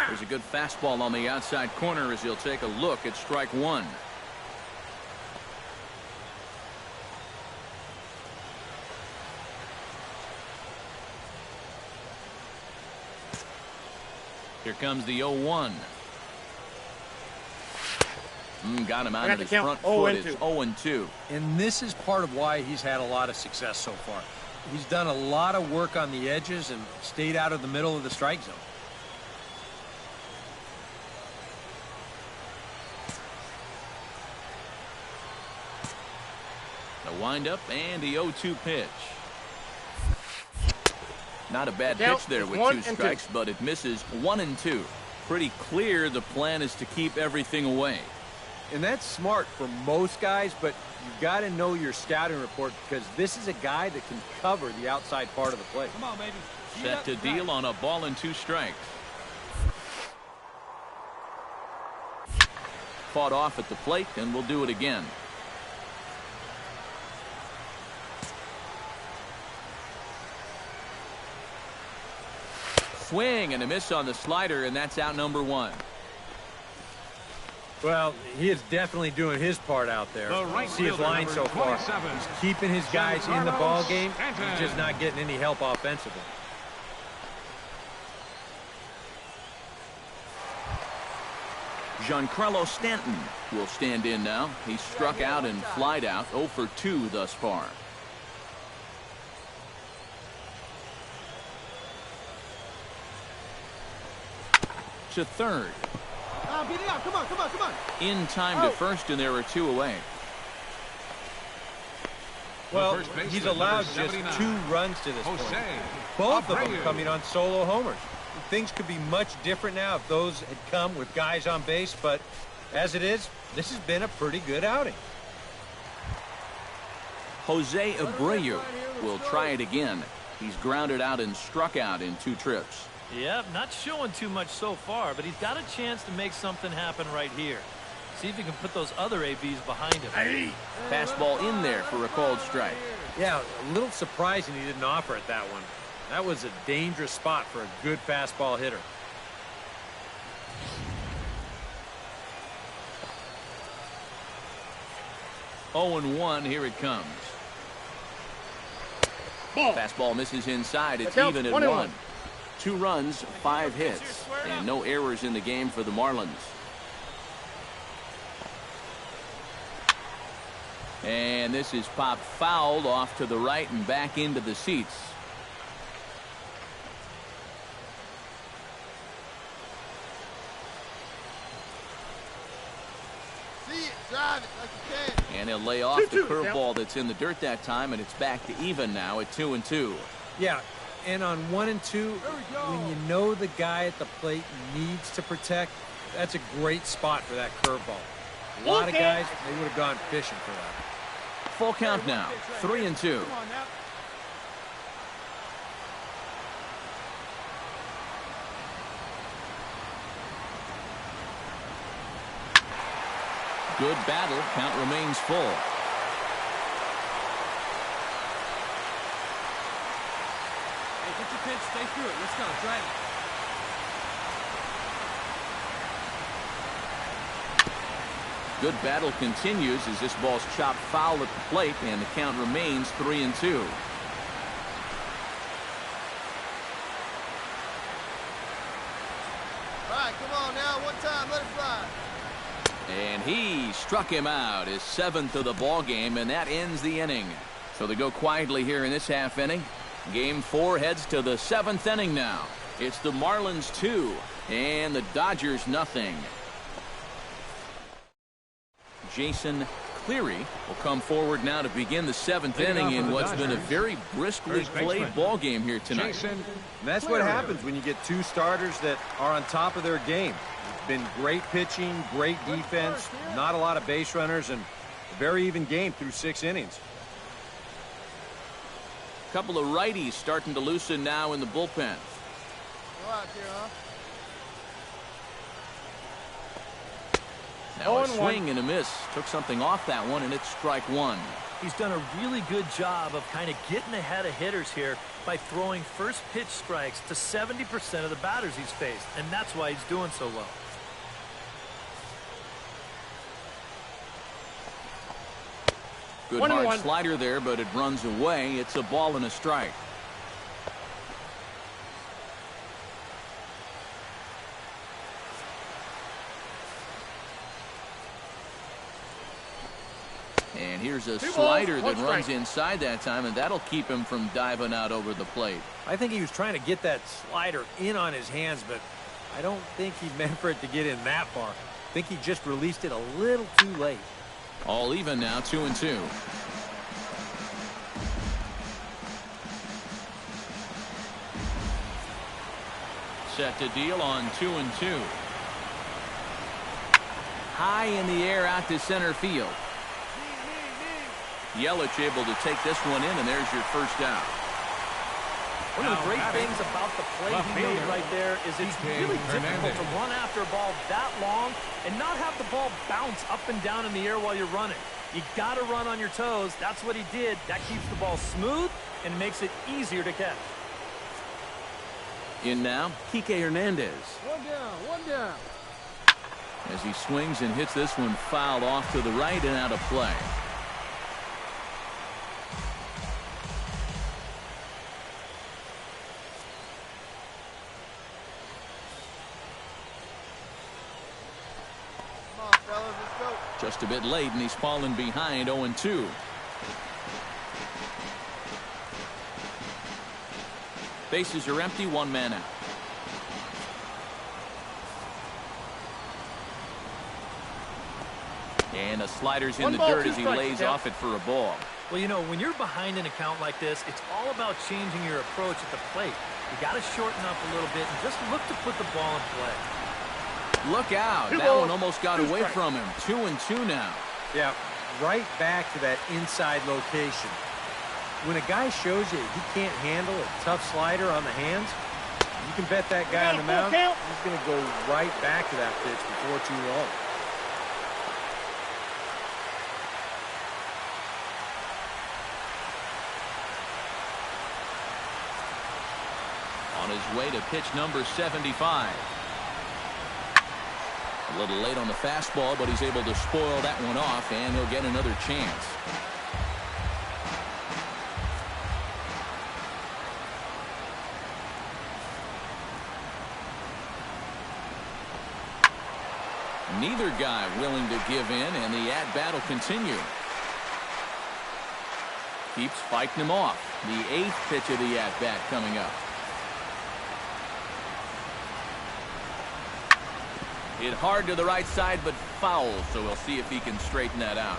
There's a good fastball on the outside corner as he'll take a look at strike 1. Here comes the 0-1. Got him out of his front foot. It's 0-2. And this is part of why he's had a lot of success so far. He's done a lot of work on the edges and stayed out of the middle of the strike zone. The windup and the 0-2 pitch. Not a bad pitch there with 2 strikes, but it misses 1-2. Pretty clear the plan is to keep everything away. And that's smart for most guys, but you've got to know your scouting report because this is a guy that can cover the outside part of the plate. Come on, baby. Set to deal on a ball and 2 strikes. Fought off at the plate, and we'll do it again. Swing and a miss on the slider, and that's out number 1. Well, he is definitely doing his part out there. See his line so far. He's keeping his guys in the ball game. He's just not getting any help offensively. Giancarlo Stanton will stand in now. He's struck out and flied out, 0 for 2 thus far. To third. Beat it out. Come on, come on, come on. In time to first, and there are 2 away. Well, he's allowed just 2 runs to this point. Both of them coming on solo homers. Things could be much different now if those had come with guys on base, but as it is, this has been a pretty good outing. Jose Abreu will try it again. He's grounded out and struck out in 2 trips. Yep, not showing too much so far, but he's got a chance to make something happen right here. See if he can put those other ABs behind him. Fastball in there for a called strike. Yeah, a little surprising he didn't offer it that one. That was a dangerous spot for a good fastball hitter. Oh and 1, here it comes. Fastball misses inside. It's even at 1. 2 runs, 5 hits, and no errors in the game for the Marlins. And this is popped fouled off to the right and back into the seats. See it, drive it like you can. And he'll lay off the curveball that's in the dirt that time, and it's back to even now at 2-2. Yeah. And on 1 and 2, when you know the guy at the plate needs to protect, that's a great spot for that curveball. A lot of guys, they would have gone fishing for that. Full count now, 3-2. Good battle. Count remains full. Get your pitch, stay through it. Let's go, drive it. Good battle continues as this ball's chopped foul at the plate, and the count remains 3-2. All right, come on now, one time, let it fly. And he struck him out, his 7th of the ball game, and that ends the inning. So they go quietly here in this half inning. Game 4 heads to the 7th inning now. It's the Marlins 2 and the Dodgers nothing. Jason Cleary will come forward now to begin the 7th inning in what's been a very briskly played ball game here tonight. And that's what happens when you get 2 starters that are on top of their game. It's been great pitching, great defense, not a lot of base runners, and a very even game through 6 innings. Couple of righties starting to loosen now in the bullpen. Go out there, huh? Now a swing and a miss. Took something off that one, and it's strike 1. He's done a really good job of kind of getting ahead of hitters here by throwing first pitch strikes to 70% of the batters he's faced, and that's why he's doing so well. Good hard slider there, but it runs away. It's a ball and a strike. And here's a slider that runs inside that time, and that'll keep him from diving out over the plate. I think he was trying to get that slider in on his hands, but I don't think he meant for it to get in that far. I think he just released it a little too late. All even now, 2-2. Set to deal on 2-2. High in the air out to center field. Yelich able to take this one in, and there's your first out. One of the great things about the play he made right there is it's really difficult to run after a ball that long and not have the ball bounce up and down in the air while you're running. You got to run on your toes. That's what he did. That keeps the ball smooth and makes it easier to catch. In now, Kike Hernandez. One down, one down. As he swings and hits this one fouled off to the right and out of play. Come on, fellas, let's go. Just a bit late, and he's fallen behind 0-2. Bases are empty, one man out. And the slider's in the dirt as he lays off it for a ball. Well, you know, when you're behind an account like this, it's all about changing your approach at the plate. You got to shorten up a little bit and just look to put the ball in play. Look out. That one almost got away from him. 2-2 now. Yeah, right back to that inside location. When a guy shows you he can't handle a tough slider on the hands, you can bet that guy on the mound, he's going to go right back to that pitch before too long. On his way to pitch number 75. A little late on the fastball, but he's able to spoil that one off, and he'll get another chance. Neither guy willing to give in, and the at-bat will continue. Keeps fighting him off. The 8th pitch of the at-bat coming up. Hit hard to the right side, but foul, so we'll see if he can straighten that out.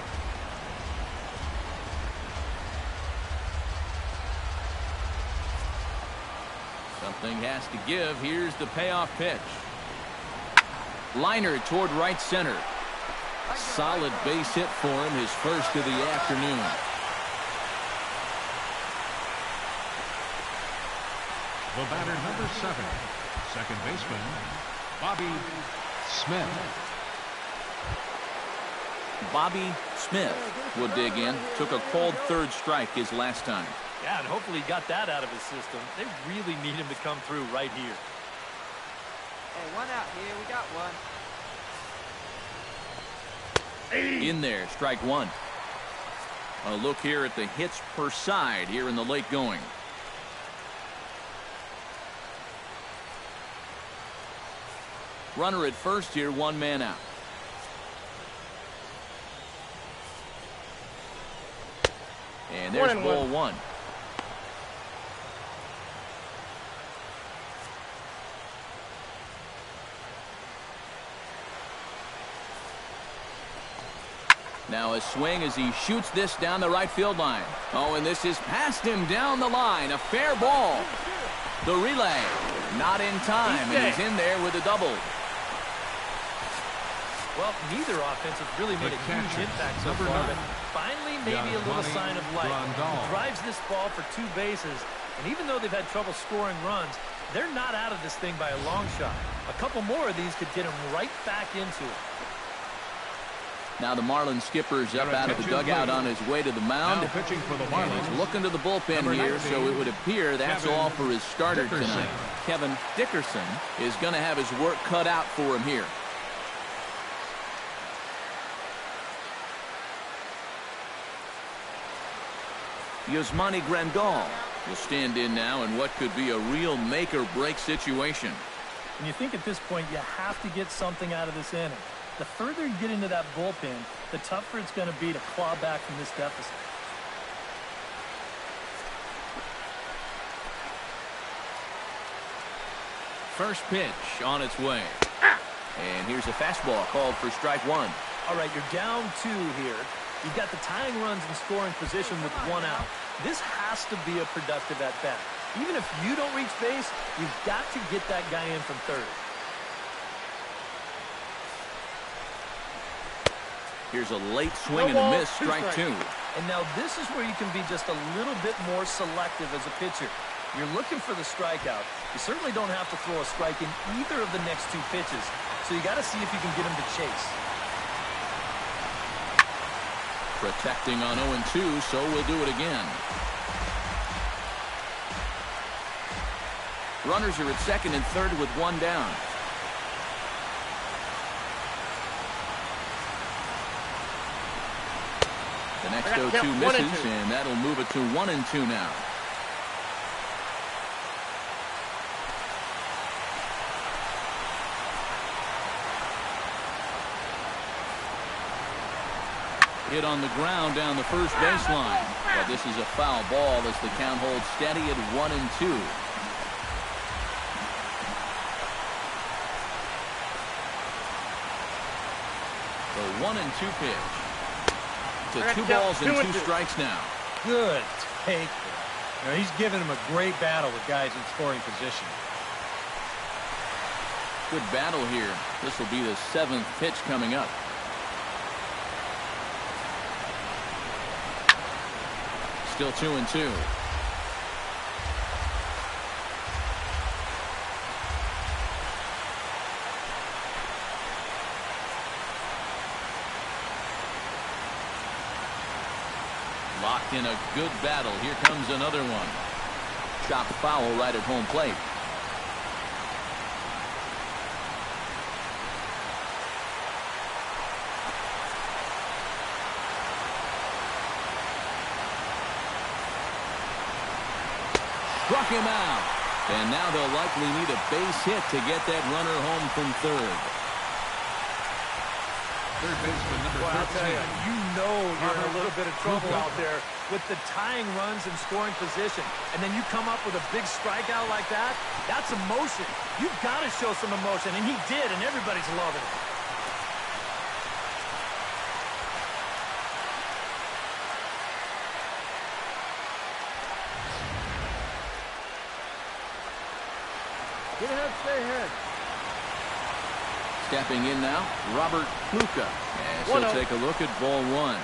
Something has to give. Here's the payoff pitch. Liner toward right center. Solid base hit for him, his first of the afternoon. The batter, number 7, second baseman, Bobby Smith. Bobby Smith will dig in. Took a cold third strike his last time. Yeah, and hopefully he got that out of his system. They really need him to come through right here. Hey, one out here. We got one. In there, strike one. A look here at the hits per side here in the late going. Runner at first here, one man out. And there's ball one. Now a swing as he shoots this down the right field line. Oh, and this is past him down the line. A fair ball. The relay. Not in time, and he's in there with a double. Well, neither offense has really made a huge impact so far, but finally maybe a little sign of life. He drives this ball for 2 bases, and even though they've had trouble scoring runs, they're not out of this thing by a long shot. A couple more of these could get him right back into it. Now the Marlins skipper's up out of the dugout on his way to the mound. Now pitching for the Marlins. He's looking to the bullpen here, so it would appear that's all for his starter tonight. Kevin Dickerson is going to have his work cut out for him here. Yasmani Grandal will stand in now in what could be a real make-or-break situation. And you think at this point you have to get something out of this inning. The further you get into that bullpen, the tougher it's going to be to claw back from this deficit. First pitch on its way. And here's a fastball called for strike one. All right, you're down 2 here. You've got the tying runs in scoring position with 1 out. This has to be a productive at-bat. Even if you don't reach base, you've got to get that guy in from third. Here's a late swing and a miss, strike 2. And now this is where you can be just a little bit more selective as a pitcher. You're looking for the strikeout. You certainly don't have to throw a strike in either of the next 2 pitches. So you got to see if you can get him to chase. Protecting on 0-2, so we'll do it again. Runners are at second and third with 1 down. The next 0-2 misses, and that'll move it to 1-2 now. Hit on the ground down the first baseline. But this is a foul ball as the count holds steady at 1-2. The 1-2 pitch. To 2 balls and 2 strikes now. Good take. You know, he's giving him a great battle with guys in scoring position. Good battle here. This will be the 7th pitch coming up. Still 2-2. Locked in a good battle. Here comes another one. Chopped foul right at home plate. Struck him out. And now they'll likely need a base hit to get that runner home from third. Third baseman number 13. I'll tell you, you know you're in a little bit of trouble out there with the tying runs and scoring position. And then you come up with a big strikeout like that. That's emotion. You've got to show some emotion. And he did, and everybody's loving it. Get ahead, stay ahead. Stepping in now, Robert Pluka. As he'll take a look at ball 1.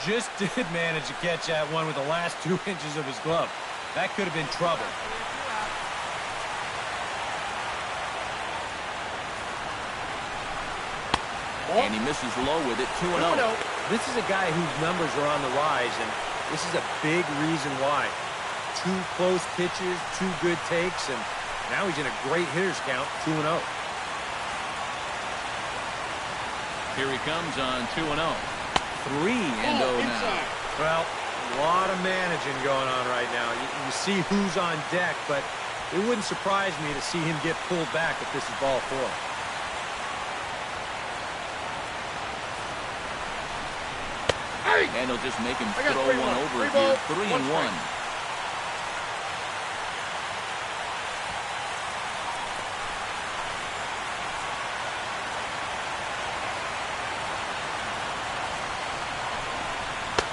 Just did manage to catch that one with the last 2 inches of his glove. That could have been trouble. And he misses low with it, 2-0. This is a guy whose numbers are on the rise, and this is a big reason why. 2 close pitches, 2 good takes, and now he's in a great hitter's count, 2-0. Here he comes on 2-0. 3-0 now. Well, a lot of managing going on right now. You see who's on deck, but it wouldn't surprise me to see him get pulled back if this is ball 4. And he'll just make him throw one over here. 3-1.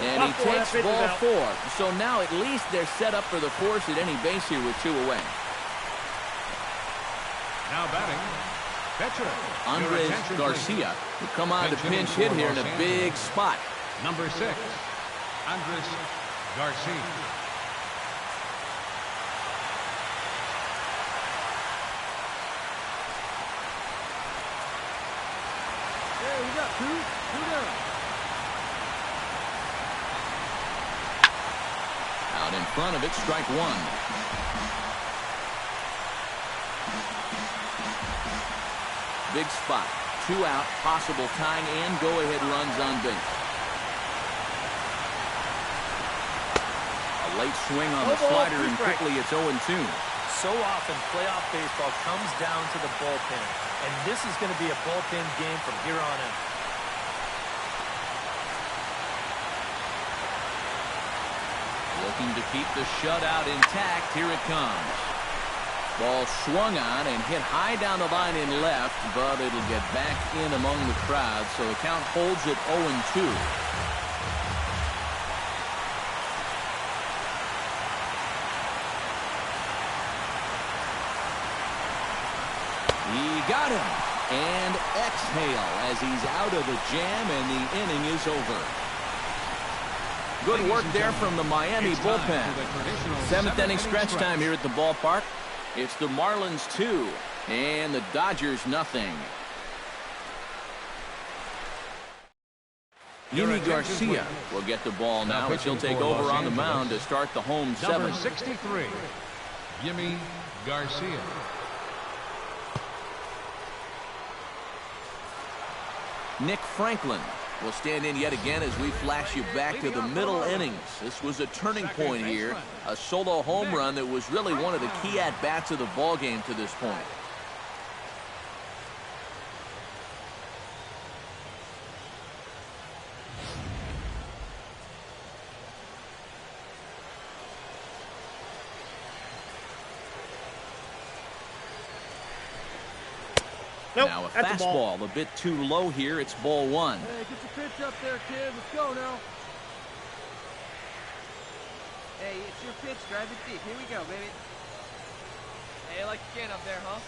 And he takes ball 4. So now at least they're set up for the force at any base here with 2 away. Now batting, catcher. Andres Garcia will come on to pinch hit here in a big spot. Number 6, Andres Garcia. Hey, we got 2 down. Out in front of it, strike 1. Big spot. 2 out, possible tying and go-ahead runs on base. A late swing on the slider, and quickly it's 0-2. So often, playoff baseball comes down to the bullpen. And this is going to be a bullpen game from here on out. Looking to keep the shutout intact. Here it comes. Ball swung on and hit high down the line in left, but it'll get back in among the crowd, so the count holds at 0-2. He got him. And exhale as he's out of the jam, and the inning is over. Good work there from the Miami bullpen. Seventh inning stretch time here at the ballpark. It's the Marlins 2 and the Dodgers nothing. Yimi Garcia will get the ball now as he'll take over on the mound to start the home seventh. Number 63, Yimi Garcia. Nick Franklin will stand in yet again as we flash you back to the middle innings. This was a turning point here. A solo home run that was really one of the key at-bats of the ball game to this point. Nope, now a that's a ball. fastball a bit too low here. It's ball one. Hey, get your pitch up there, kid. Let's go now. Hey, it's your pitch. Drive it deep. Here we go, baby. Hey, you like again up there, huh?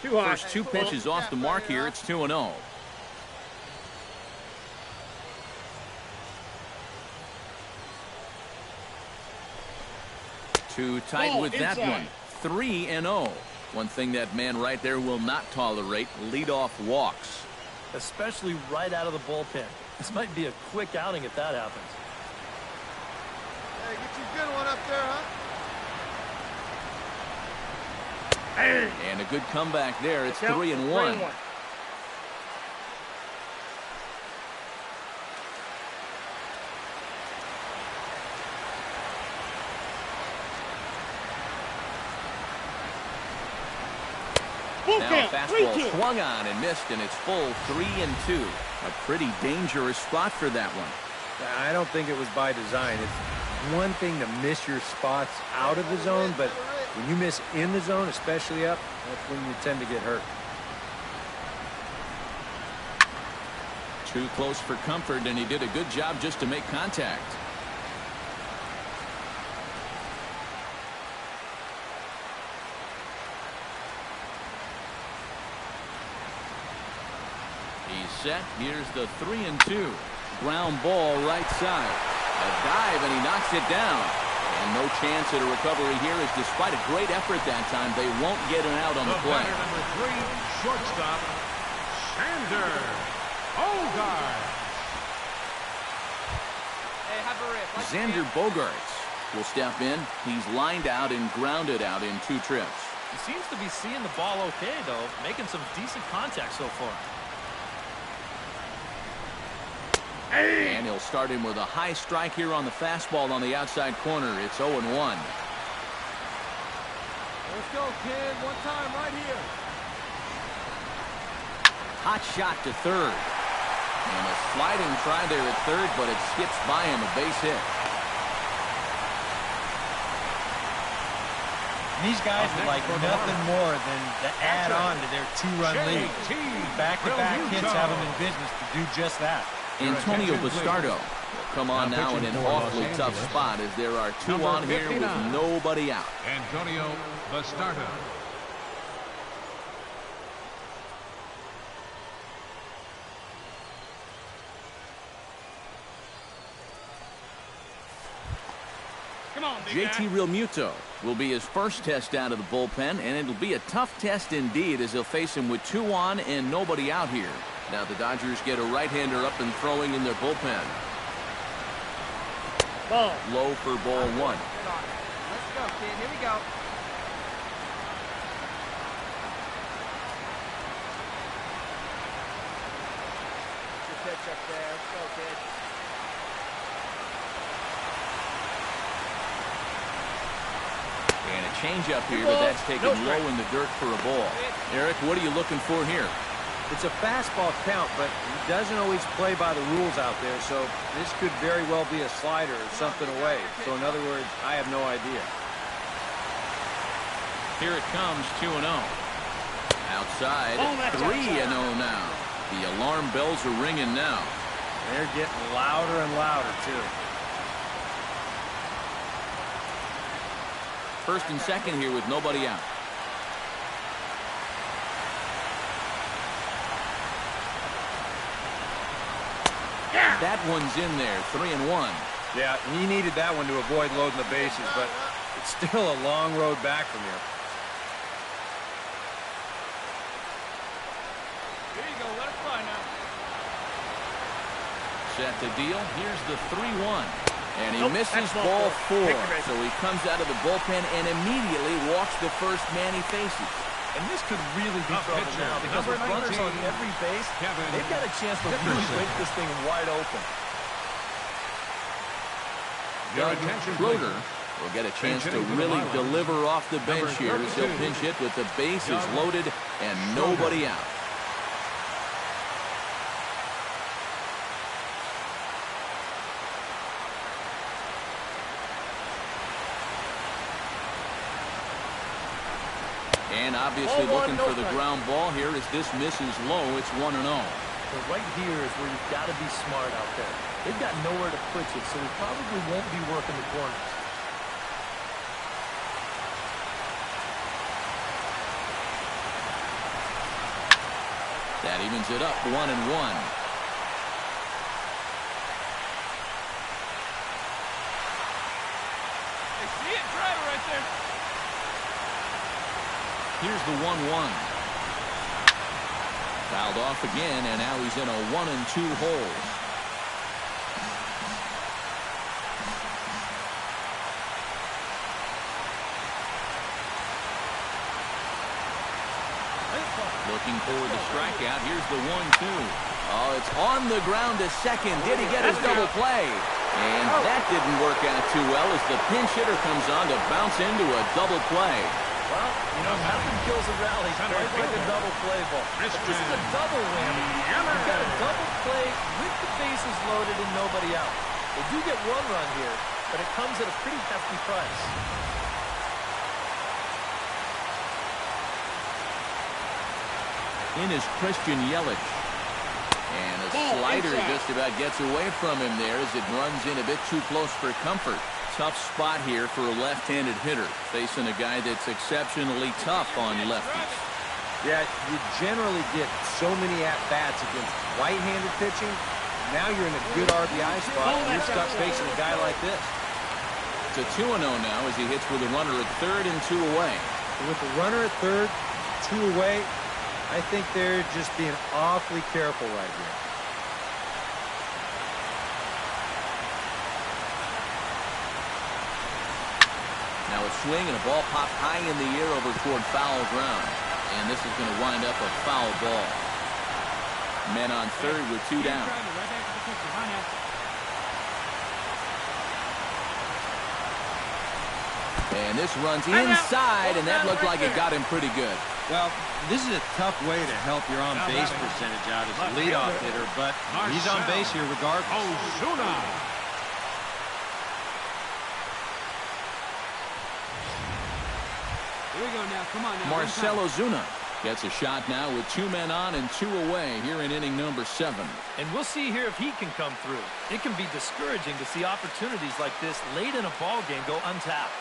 Too high. First two pitches off the mark here. It's 2-0. Too tight with that one. 3-0. One thing that man right there will not tolerate, leadoff walks. Especially right out of the bullpen. This might be a quick outing if that happens. Hey, get you a good one up there, huh? And a good comeback there. It's 3-1. Now a fastball swung on and missed, and it's full 3-2. A pretty dangerous spot for that one. I don't think it was by design. It's one thing to miss your spots out of the zone, but when you miss in the zone, especially up, that's when you tend to get hurt. Too close for comfort, and he did a good job just to make contact. He's set. Here's the 3-2. Ground ball right side. A dive, and he knocks it down. And no chance at a recovery here, as despite a great effort that time, they won't get an out on the play. Number 3, shortstop, Sander Bogarts. Hey, have a rip. Like Xander Bogarts will step in. He's lined out and grounded out in 2 trips. He seems to be seeing the ball okay, though, making some decent contact so far. And he'll start him with a high strike here on the fastball on the outside corner. It's 0-1. Let's go, kid. One time right here. Hot shot to third. And a sliding try there at third, but it skips by him, a base hit. These guys would like nothing more than to add on to their 2-run lead. Back-to-back hits have them in business to do just that. Antonio Bastardo will come on now in an awfully tough spot as there are 2 on here with nobody out. Antonio Bastardo. JT Realmuto will be his first test out of the bullpen, and it'll be a tough test indeed as they'll face him with 2 on and nobody out here. Now the Dodgers get a right-hander up and throwing in their bullpen. Ball. Low for ball 1. Let's go, kid. Here we go. Your pitch up there. Let's go, kid. And a changeup here, but that's taken low in the dirt for a ball. Eric, what are you looking for here? It's a fastball count, but he doesn't always play by the rules out there, so this could very well be a slider or something away. So in other words, I have no idea. Here it comes, 2-0. Outside, 3-0 now. The alarm bells are ringing now. They're getting louder and louder, too. First and second here with nobody out. That one's in there, 3-1. Yeah, he needed that one to avoid loading the bases, but it's still a long road back from here. Here you go, let it fly now. Set the deal. Here's the 3-1. And he misses ball 4. So he comes out of the bullpen and immediately walks the first man he faces. And this could really be trouble now because with runners on every base, they've got a chance to really break this thing wide open. Doug Schroeder will get a chance to really deliver off the bench here as he'll pinch hit with the bases loaded and nobody out. And obviously looking for the ground ball here as this misses low. It's 1-0. But right here is where you've got to be smart out there. They've got nowhere to put you, so he probably won't be working the corners. That evens it up, 1-1. Hey, see it? Driver right there. Here's the 1-1. Fouled off again, and now he's in a 1-2 hole. Looking for the strikeout. Here's the 1-2. Oh, it's on the ground to second. Did he get his double play? And that didn't work out too well as the pinch hitter comes on to bounce into a double play. Well, you know, nothing kills a rally quite like a double play ball. This is a double whammy. You've got a double play with the bases loaded and nobody out. They do get one run here, but it comes at a pretty hefty price. In is Christian Yelich. And a slider just about gets away from him there as it runs in a bit too close for comfort. Tough spot here for a left-handed hitter, facing a guy that's exceptionally tough on lefties. Yeah, you generally get so many at-bats against right-handed pitching. Now you're in a good RBI spot, and you're stuck facing a guy like this. It's a 2-0 now as he hits with a runner at third and 2 away. With the runner at third, 2 away, I think they're just being awfully careful right here. Now a swing and a ball popped high in the air over toward foul ground. And this is going to wind up a foul ball. Men on third with 2 down. And this runs inside, and that looked like it got him pretty good. Well, this is a tough way to help your on-base percentage out as a leadoff hitter, but he's on base here regardless. Ozuna. Here we go now. Come on now. Marcell Ozuna gets a shot now with 2 men on and 2 away here in inning number 7. And we'll see here if he can come through. It can be discouraging to see opportunities like this late in a ball game go untapped.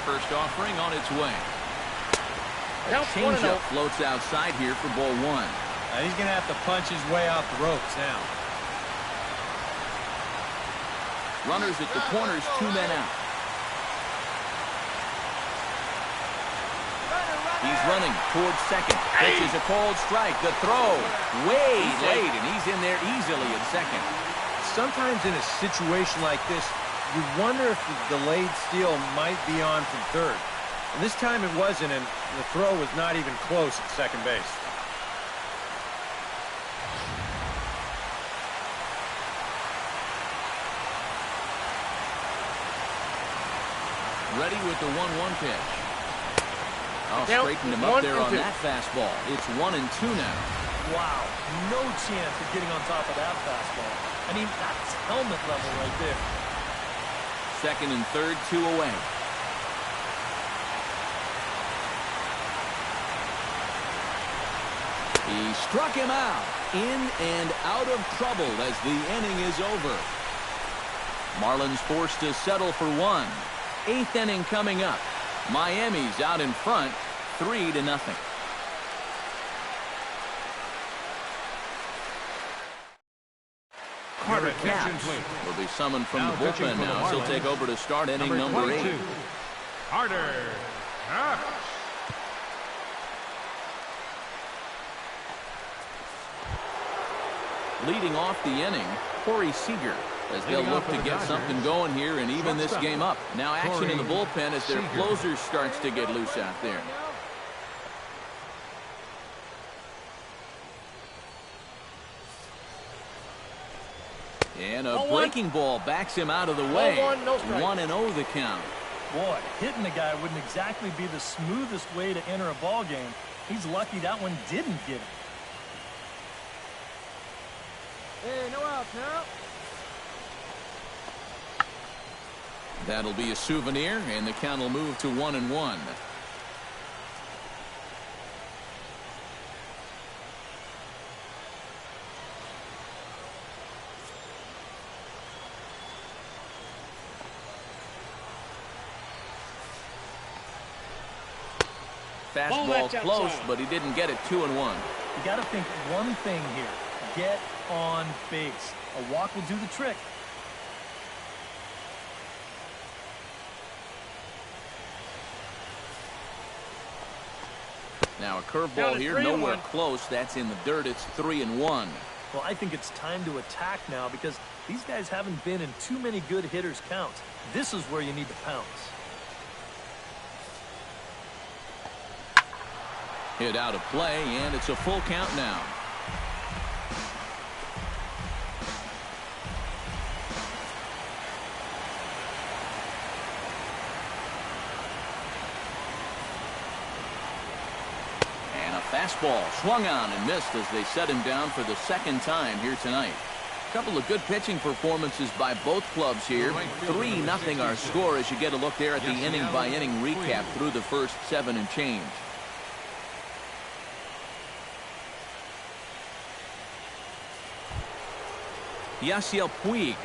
First offering on its way. A changeup floats outside here for ball 1. He's going to have to punch his way off the ropes now. Runners at the corners, 2 men out. He's running towards second. Pitches a cold strike. The throw way late, and he's in there easily at second. Sometimes in a situation like this, you wonder if the delayed steal might be on from third. And this time it wasn't, and the throw was not even close at second base. ready with the 1-1 pitch. Oh, Now, straightened him up there on 1-2. that fastball. It's 1-2 now. Wow, no chance of getting on top of that fastball. I mean, that's helmet level right there. Second and third, 2 away. He struck him out. In and out of trouble as the inning is over. Marlins forced to settle for 1. 8th inning coming up. Miami's out in front, 3-0. Your attention, please. Will be summoned from Now the pitching bullpen for the now. He'll Marlins, take over to start inning number 22, 8. Carter Hicks. Leading off the inning, Corey Seager, as they'll Leading look off for to the get Dodgers, something going here and even this shortstop, game up. Now action in the Corey bullpen as their Seager. closer starts to get loose out there. And a 0-1. breaking ball backs him out of the way. 0-1, no strike. 1-0 the count. Boy, hitting the guy wouldn't exactly be the smoothest way to enter a ball game. He's lucky that one didn't get him. Hey, no outs now. That'll be a souvenir, and the count will move to 1-1. Fastball close, but he didn't get it. 2-1. You got to think one thing here. Get on base. A walk will do the trick. Now a curveball here, nowhere close. That's in the dirt. It's 3-1. Well, I think it's time to attack now because these guys haven't been in too many good hitters' counts. This is where you need to pounce. Hit out of play, and it's a full count now. And a fastball swung on and missed as they set him down for the second time here tonight. A couple of good pitching performances by both clubs here. 3-0 our score as you get a look there at the inning-by-inning recap through the first 7 and change. Yasiel Puig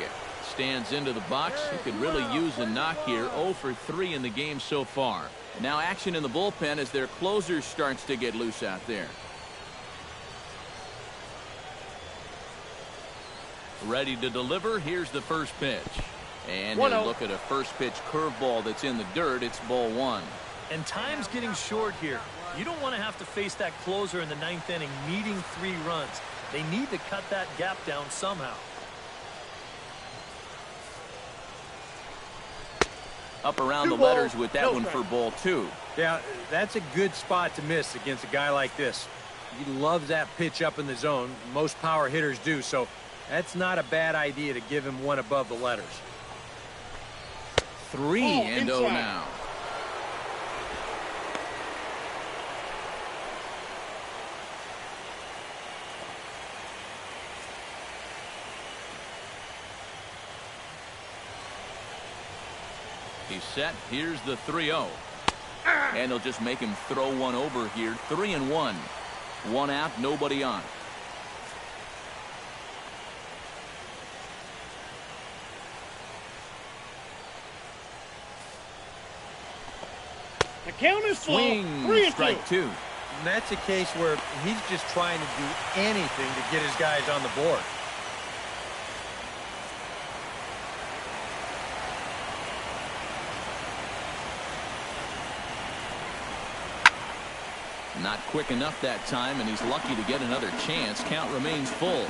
stands into the box. He could really use a knock here. 0 for 3 in the game so far. And now action in the bullpen as their closer starts to get loose out there. Ready to deliver. Here's the first pitch. And he'll look at a first pitch curveball that's in the dirt. It's ball 1. And time's getting short here. You don't want to have to face that closer in the 9th inning needing 3 runs. They need to cut that gap down somehow. Up around the letters with that one for ball 2. Yeah, that's a good spot to miss against a guy like this. He loves that pitch up in the zone. Most power hitters do, so that's not a bad idea to give him one above the letters. 3-0 now. He's set. Here's the 3-0. And they'll just make him throw one over here. 3-1. 1 out, nobody on. The count is full. Swing, 3-2. strike 2. And that's a case where he's just trying to do anything to get his guys on the board. Not quick enough that time, and he's lucky to get another chance. Count remains full.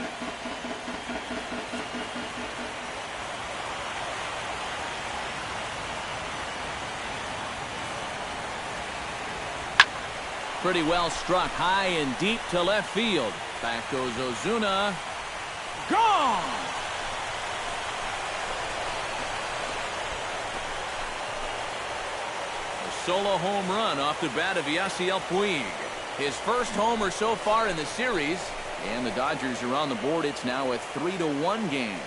Pretty well struck high and deep to left field. Back goes Ozuna. Gone! solo home run off the bat of Yasiel Puig. His first homer so far in the series, and the Dodgers are on the board. It's now a 3-1 game.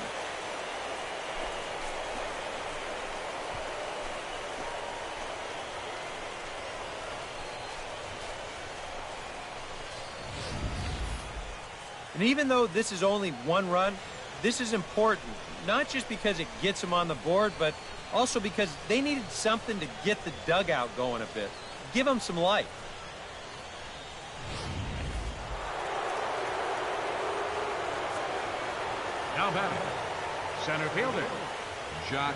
And even though this is only one run, this is important, not just because it gets them on the board, but also because they needed something to get the dugout going a bit. Give them some life. Now batting, center fielder, Jock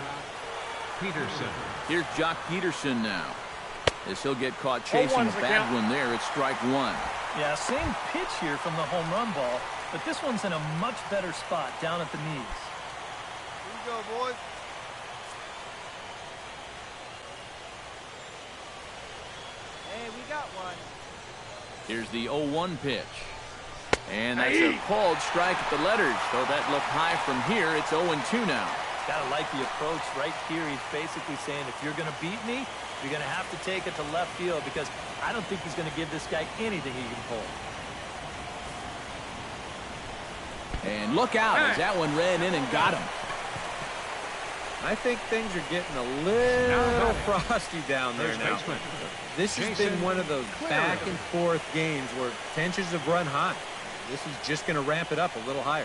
Peterson. Here's Jock Peterson now, as he'll get caught chasing a bad one there. It's strike one. Yeah, same pitch here from the home run ball, but this one's in a much better spot down at the knees. Here we go, boys. Hey, we got one. Here's the 0-1 pitch. And that's a called strike at the letters. Though that looked high from here, it's 0-2 now. Gotta like the approach right here. He's basically saying, if you're gonna beat me, you're gonna have to take it to left field, because I don't think he's gonna give this guy anything he can pull. And look out, as that one ran in and got him. I think things are getting a little frosty down there now. This has been one of those back and forth games where tensions have run high. This is just going to ramp it up a little higher.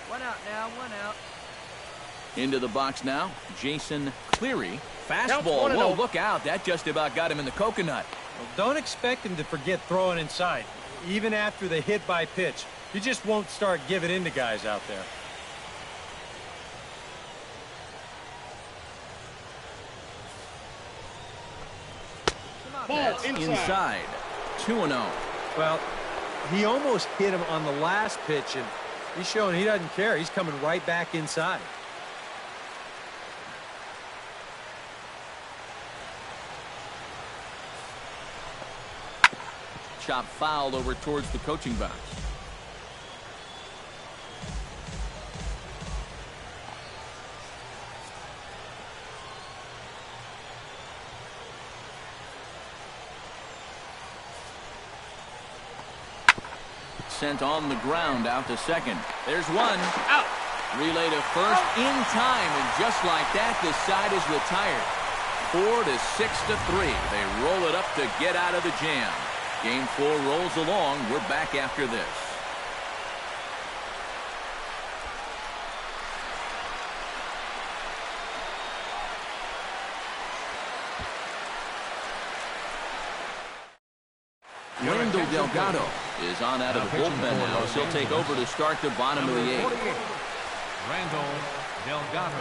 One out now, one out. Into the box now, Jason Cleary. Fastball. Whoa, look out. That just about got him in the coconut. Well, don't expect him to forget throwing inside. Even after the hit by pitch, he just won't start giving in to guys out there. That's inside. 2-0. Well, he almost hit him on the last pitch, and he's showing he doesn't care. He's coming right back inside. Chop fouled over towards the coaching box. Sent on the ground out to second. There's one. Out. Relay to first in time, and just like that, the side is retired. 4-6-3. They roll it up to get out of the jam. Game 4 rolls along. We're back after this. Randall Delgado is on out of the bullpen now, so he'll take over to start the bottom of the 8th. Randall Delgado.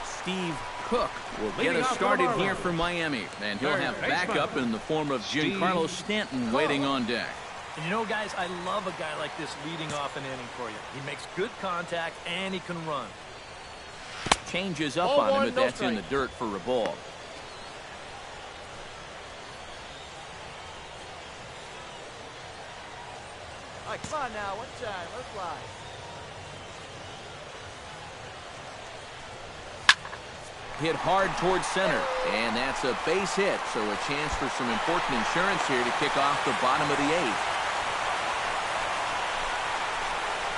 Steve Cook will get us started here for Miami, and he'll have backup in the form of Giancarlo Stanton waiting on deck. And you know, guys, I love a guy like this leading off an inning for you. He makes good contact, and he can run. Changes up on him, but that's in the dirt for a ball. All right, come on now, one time, let's fly. Hit hard towards center, and that's a base hit, so a chance for some important insurance here to kick off the bottom of the 8th.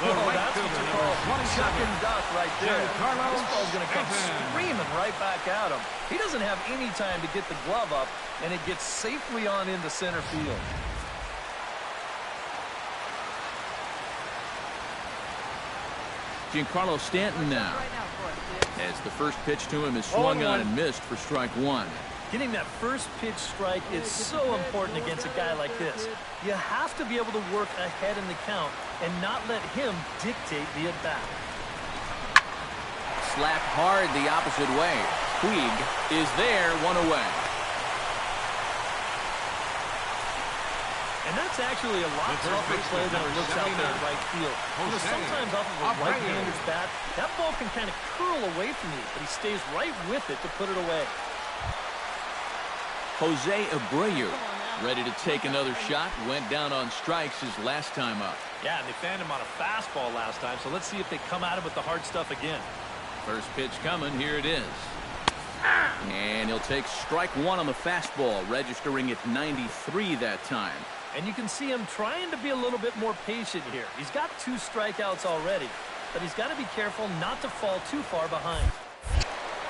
Oh, that's what you call chuck and duck right there. This ball's going to come screaming right back at him. He doesn't have any time to get the glove up, and it gets safely on into center field. Giancarlo Stanton now, as the first pitch to him is swung on and missed for strike 1. Getting that first pitch strike is so important against a guy like this. You have to be able to work ahead in the count and not let him dictate the at-bat. Slapped hard the opposite way. Puig is there, one away. And that's actually a lot tougher play than it looks out there in right field. You know, sometimes off of a right-hander's bat, that ball can kind of curl away from you, but he stays right with it to put it away. Jose Abreu, ready to take another shot. Went down on strikes his last time up. Yeah, and they fanned him on a fastball last time, so let's see if they come at him with the hard stuff again. First pitch coming. Here it is. And he'll take strike one on the fastball, registering at 93 that time. And you can see him trying to be a little bit more patient here. He's got 2 strikeouts already, but he's got to be careful not to fall too far behind.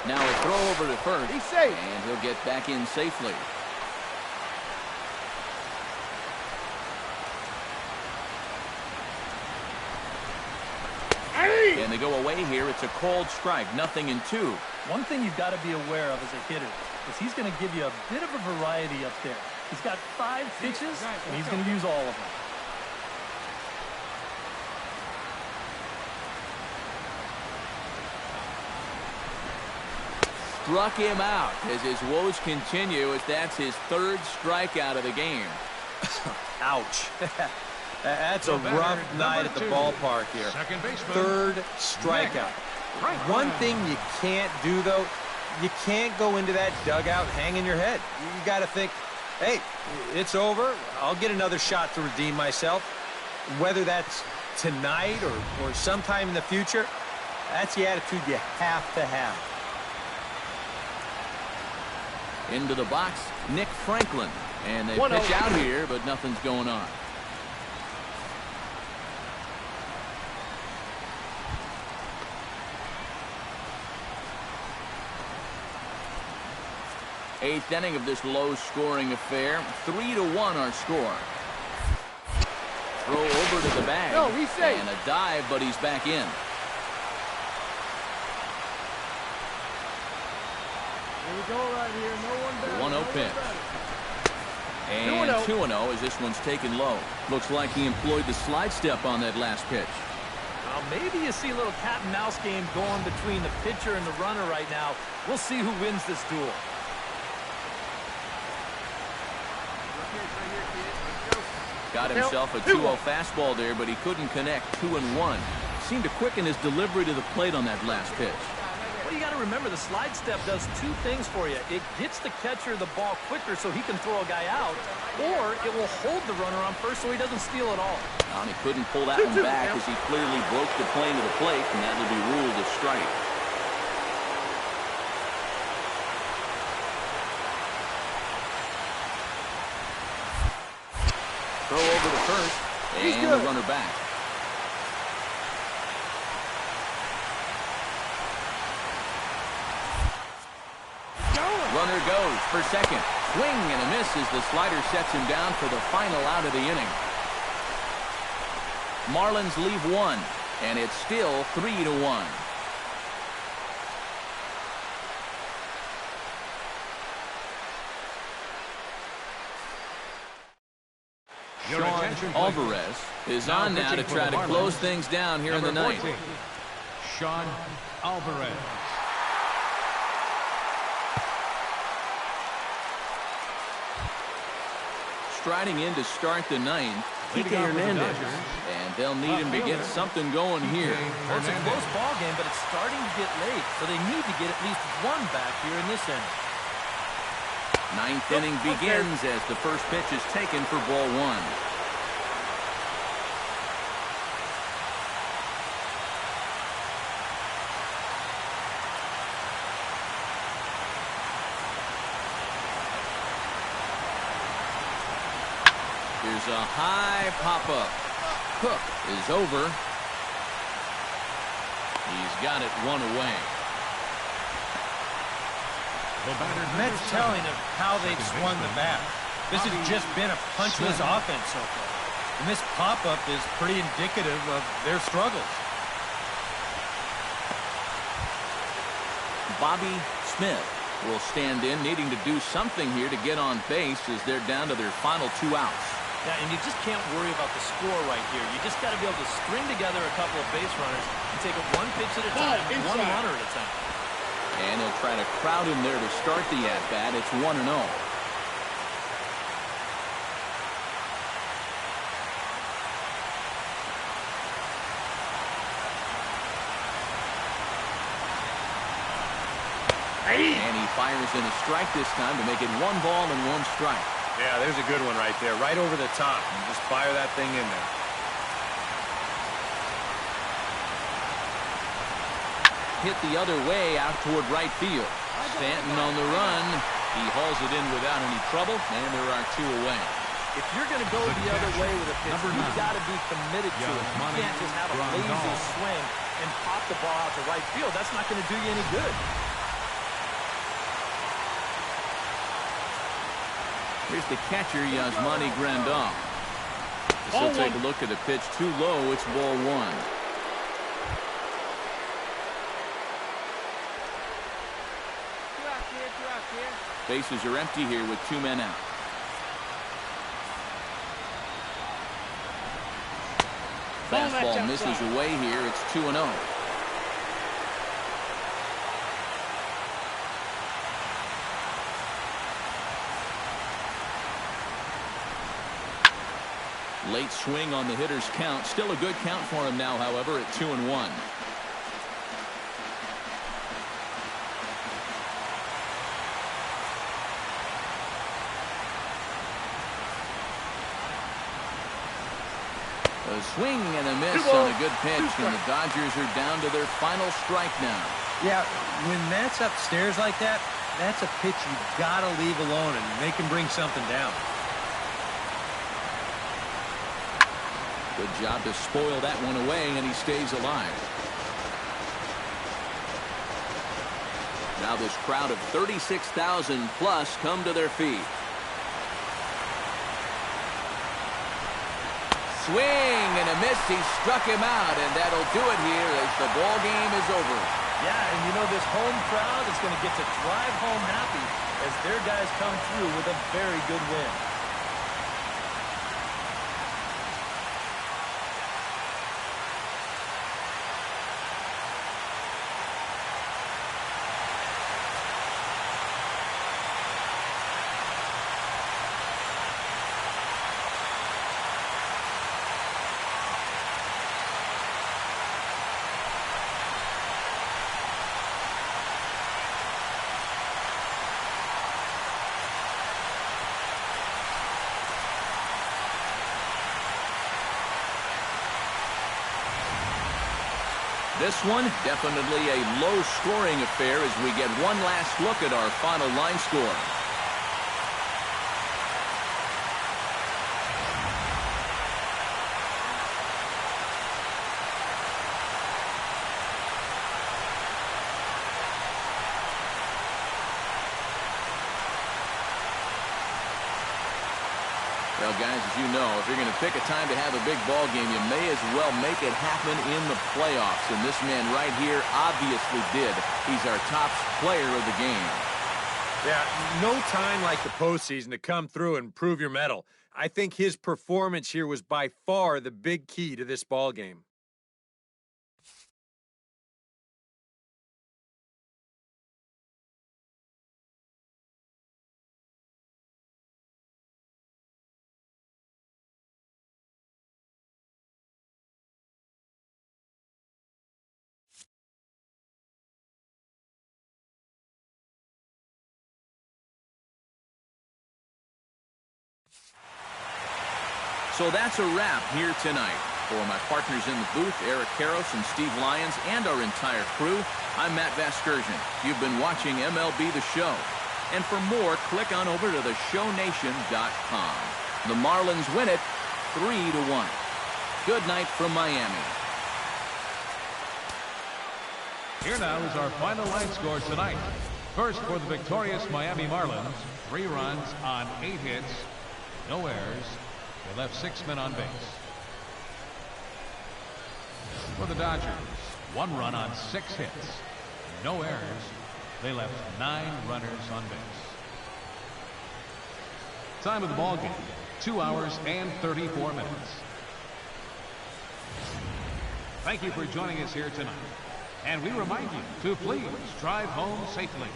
Now a throw over to first. He's safe. And he'll get back in safely. And they go away here. It's a called strike. 0-2. One thing you've got to be aware of as a hitter is he's going to give you a bit of a variety up there. He's got 5 pitches, and he's going to use all of them. Struck him out as his woes continue, as that's his 3rd strikeout of the game. Ouch. That's a rough night at the ballpark here. 3rd strikeout. One thing you can't do, though, you can't go into that dugout hanging your head. You got to think, hey, it's over. I'll get another shot to redeem myself. Whether that's tonight or sometime in the future, that's the attitude you have to have. Into the box, Nick Franklin. And they pitch out here, but nothing's going on. Eighth inning of this low-scoring affair. 3-1 our score. Throw over to the bag. No, he's safe. And a dive, but he's back in. Here we go right here. No one better. 1-0 pitch. And 2-0 as this one's taken low. Looks like he employed the slide step on that last pitch. Well, maybe you see a little cat and mouse game going between the pitcher and the runner right now. We'll see who wins this duel. Got himself a 2-0 fastball there, but he couldn't connect. 2-1. Seemed to quicken his delivery to the plate on that last pitch. Well, you got to remember the slide step does 2 things for you. It gets the catcher the ball quicker so he can throw a guy out, or it will hold the runner on first so he doesn't steal it all. And he couldn't pull that one back as he clearly broke the plane to the plate, and that will be ruled a strike. Throw over to first, and the runner back. Runner goes for second. Swing and a miss as the slider sets him down for the final out of the inning. Marlins leave 1, and it's still 3-1. Sean Alvarez is on now to try to close things down here in the ninth. Sean Alvarez. Striding in to start the ninth, Kike Hernandez. And they'll need him to get something going here. Well, it's a close ball game, but it's starting to get late, so they need to get at least 1 back here in this inning. Ninth inning begins as the first pitch is taken for ball 1. Here's a high pop-up. Cook is over. He's got it 1 away. Mets telling of how they've swung the bat. This has just been a punchless offense so far. And this pop-up is pretty indicative of their struggles. Bobby Smith will stand in, needing to do something here to get on base as they're down to their final 2 outs. Yeah, and you just can't worry about the score right here. You just got to be able to string together a couple of base runners and take it 1 pitch at a time, 1 runner at a time. And he'll try to crowd him there to start the at-bat. It's 1-0. And he fires in a strike this time to make it 1 ball and 1 strike. Yeah, there's a good one right there, right over the top. And just fire that thing in there. Hit the other way out toward right field. Stanton on the run. He hauls it in without any trouble, and there are 2 away. If you're going to go the other way with a pitch, you've got to be committed to it. You can't just have a lazy swing and pop the ball out to right field. That's not going to do you any good. Here's the catcher, Yasmani Grandal. So take a look at the pitch. Too low. It's ball 1. Bases are empty here with 2 men out. Fastball misses away here. It's 2-0. Late swing on the hitter's count. Still a good count for him now, however, at 2-1. A swing and a miss on a good pitch, and the Dodgers are down to their final strike now. Yeah, when that's upstairs like that, that's a pitch you've got to leave alone and make him bring something down. Good job to spoil that one away, and he stays alive. Now this crowd of 36,000 plus come to their feet. Swing and a miss. He struck him out, and that'll do it here as the ball game is over. Yeah, and you know this home crowd is going to get to drive home happy as their guys come through with a very good win. This one, definitely a low-scoring affair as we get one last look at our final line score. Well, guys, as you know, if you're going to pick a time to have a big ball game, you may as well make it happen in the playoffs. And this man right here obviously did. He's our top player of the game. Yeah, no time like the postseason to come through and prove your mettle. I think his performance here was by far the big key to this ball game. So that's a wrap here tonight. For my partners in the booth, Eric Karros and Steve Lyons, and our entire crew, I'm Matt Vasgersian. You've been watching MLB The Show. And for more, click on over to theshownation.com. The Marlins win it 3-1. Good night from Miami. Here now is our final line score tonight. First for the victorious Miami Marlins, 3 runs on 8 hits, no errors. They left 6 men on base. For the Dodgers, 1 run on 6 hits, no errors. They left 9 runners on base. Time of the ball game, 2 hours and 34 minutes. Thank you for joining us here tonight. And we remind you to please drive home safely.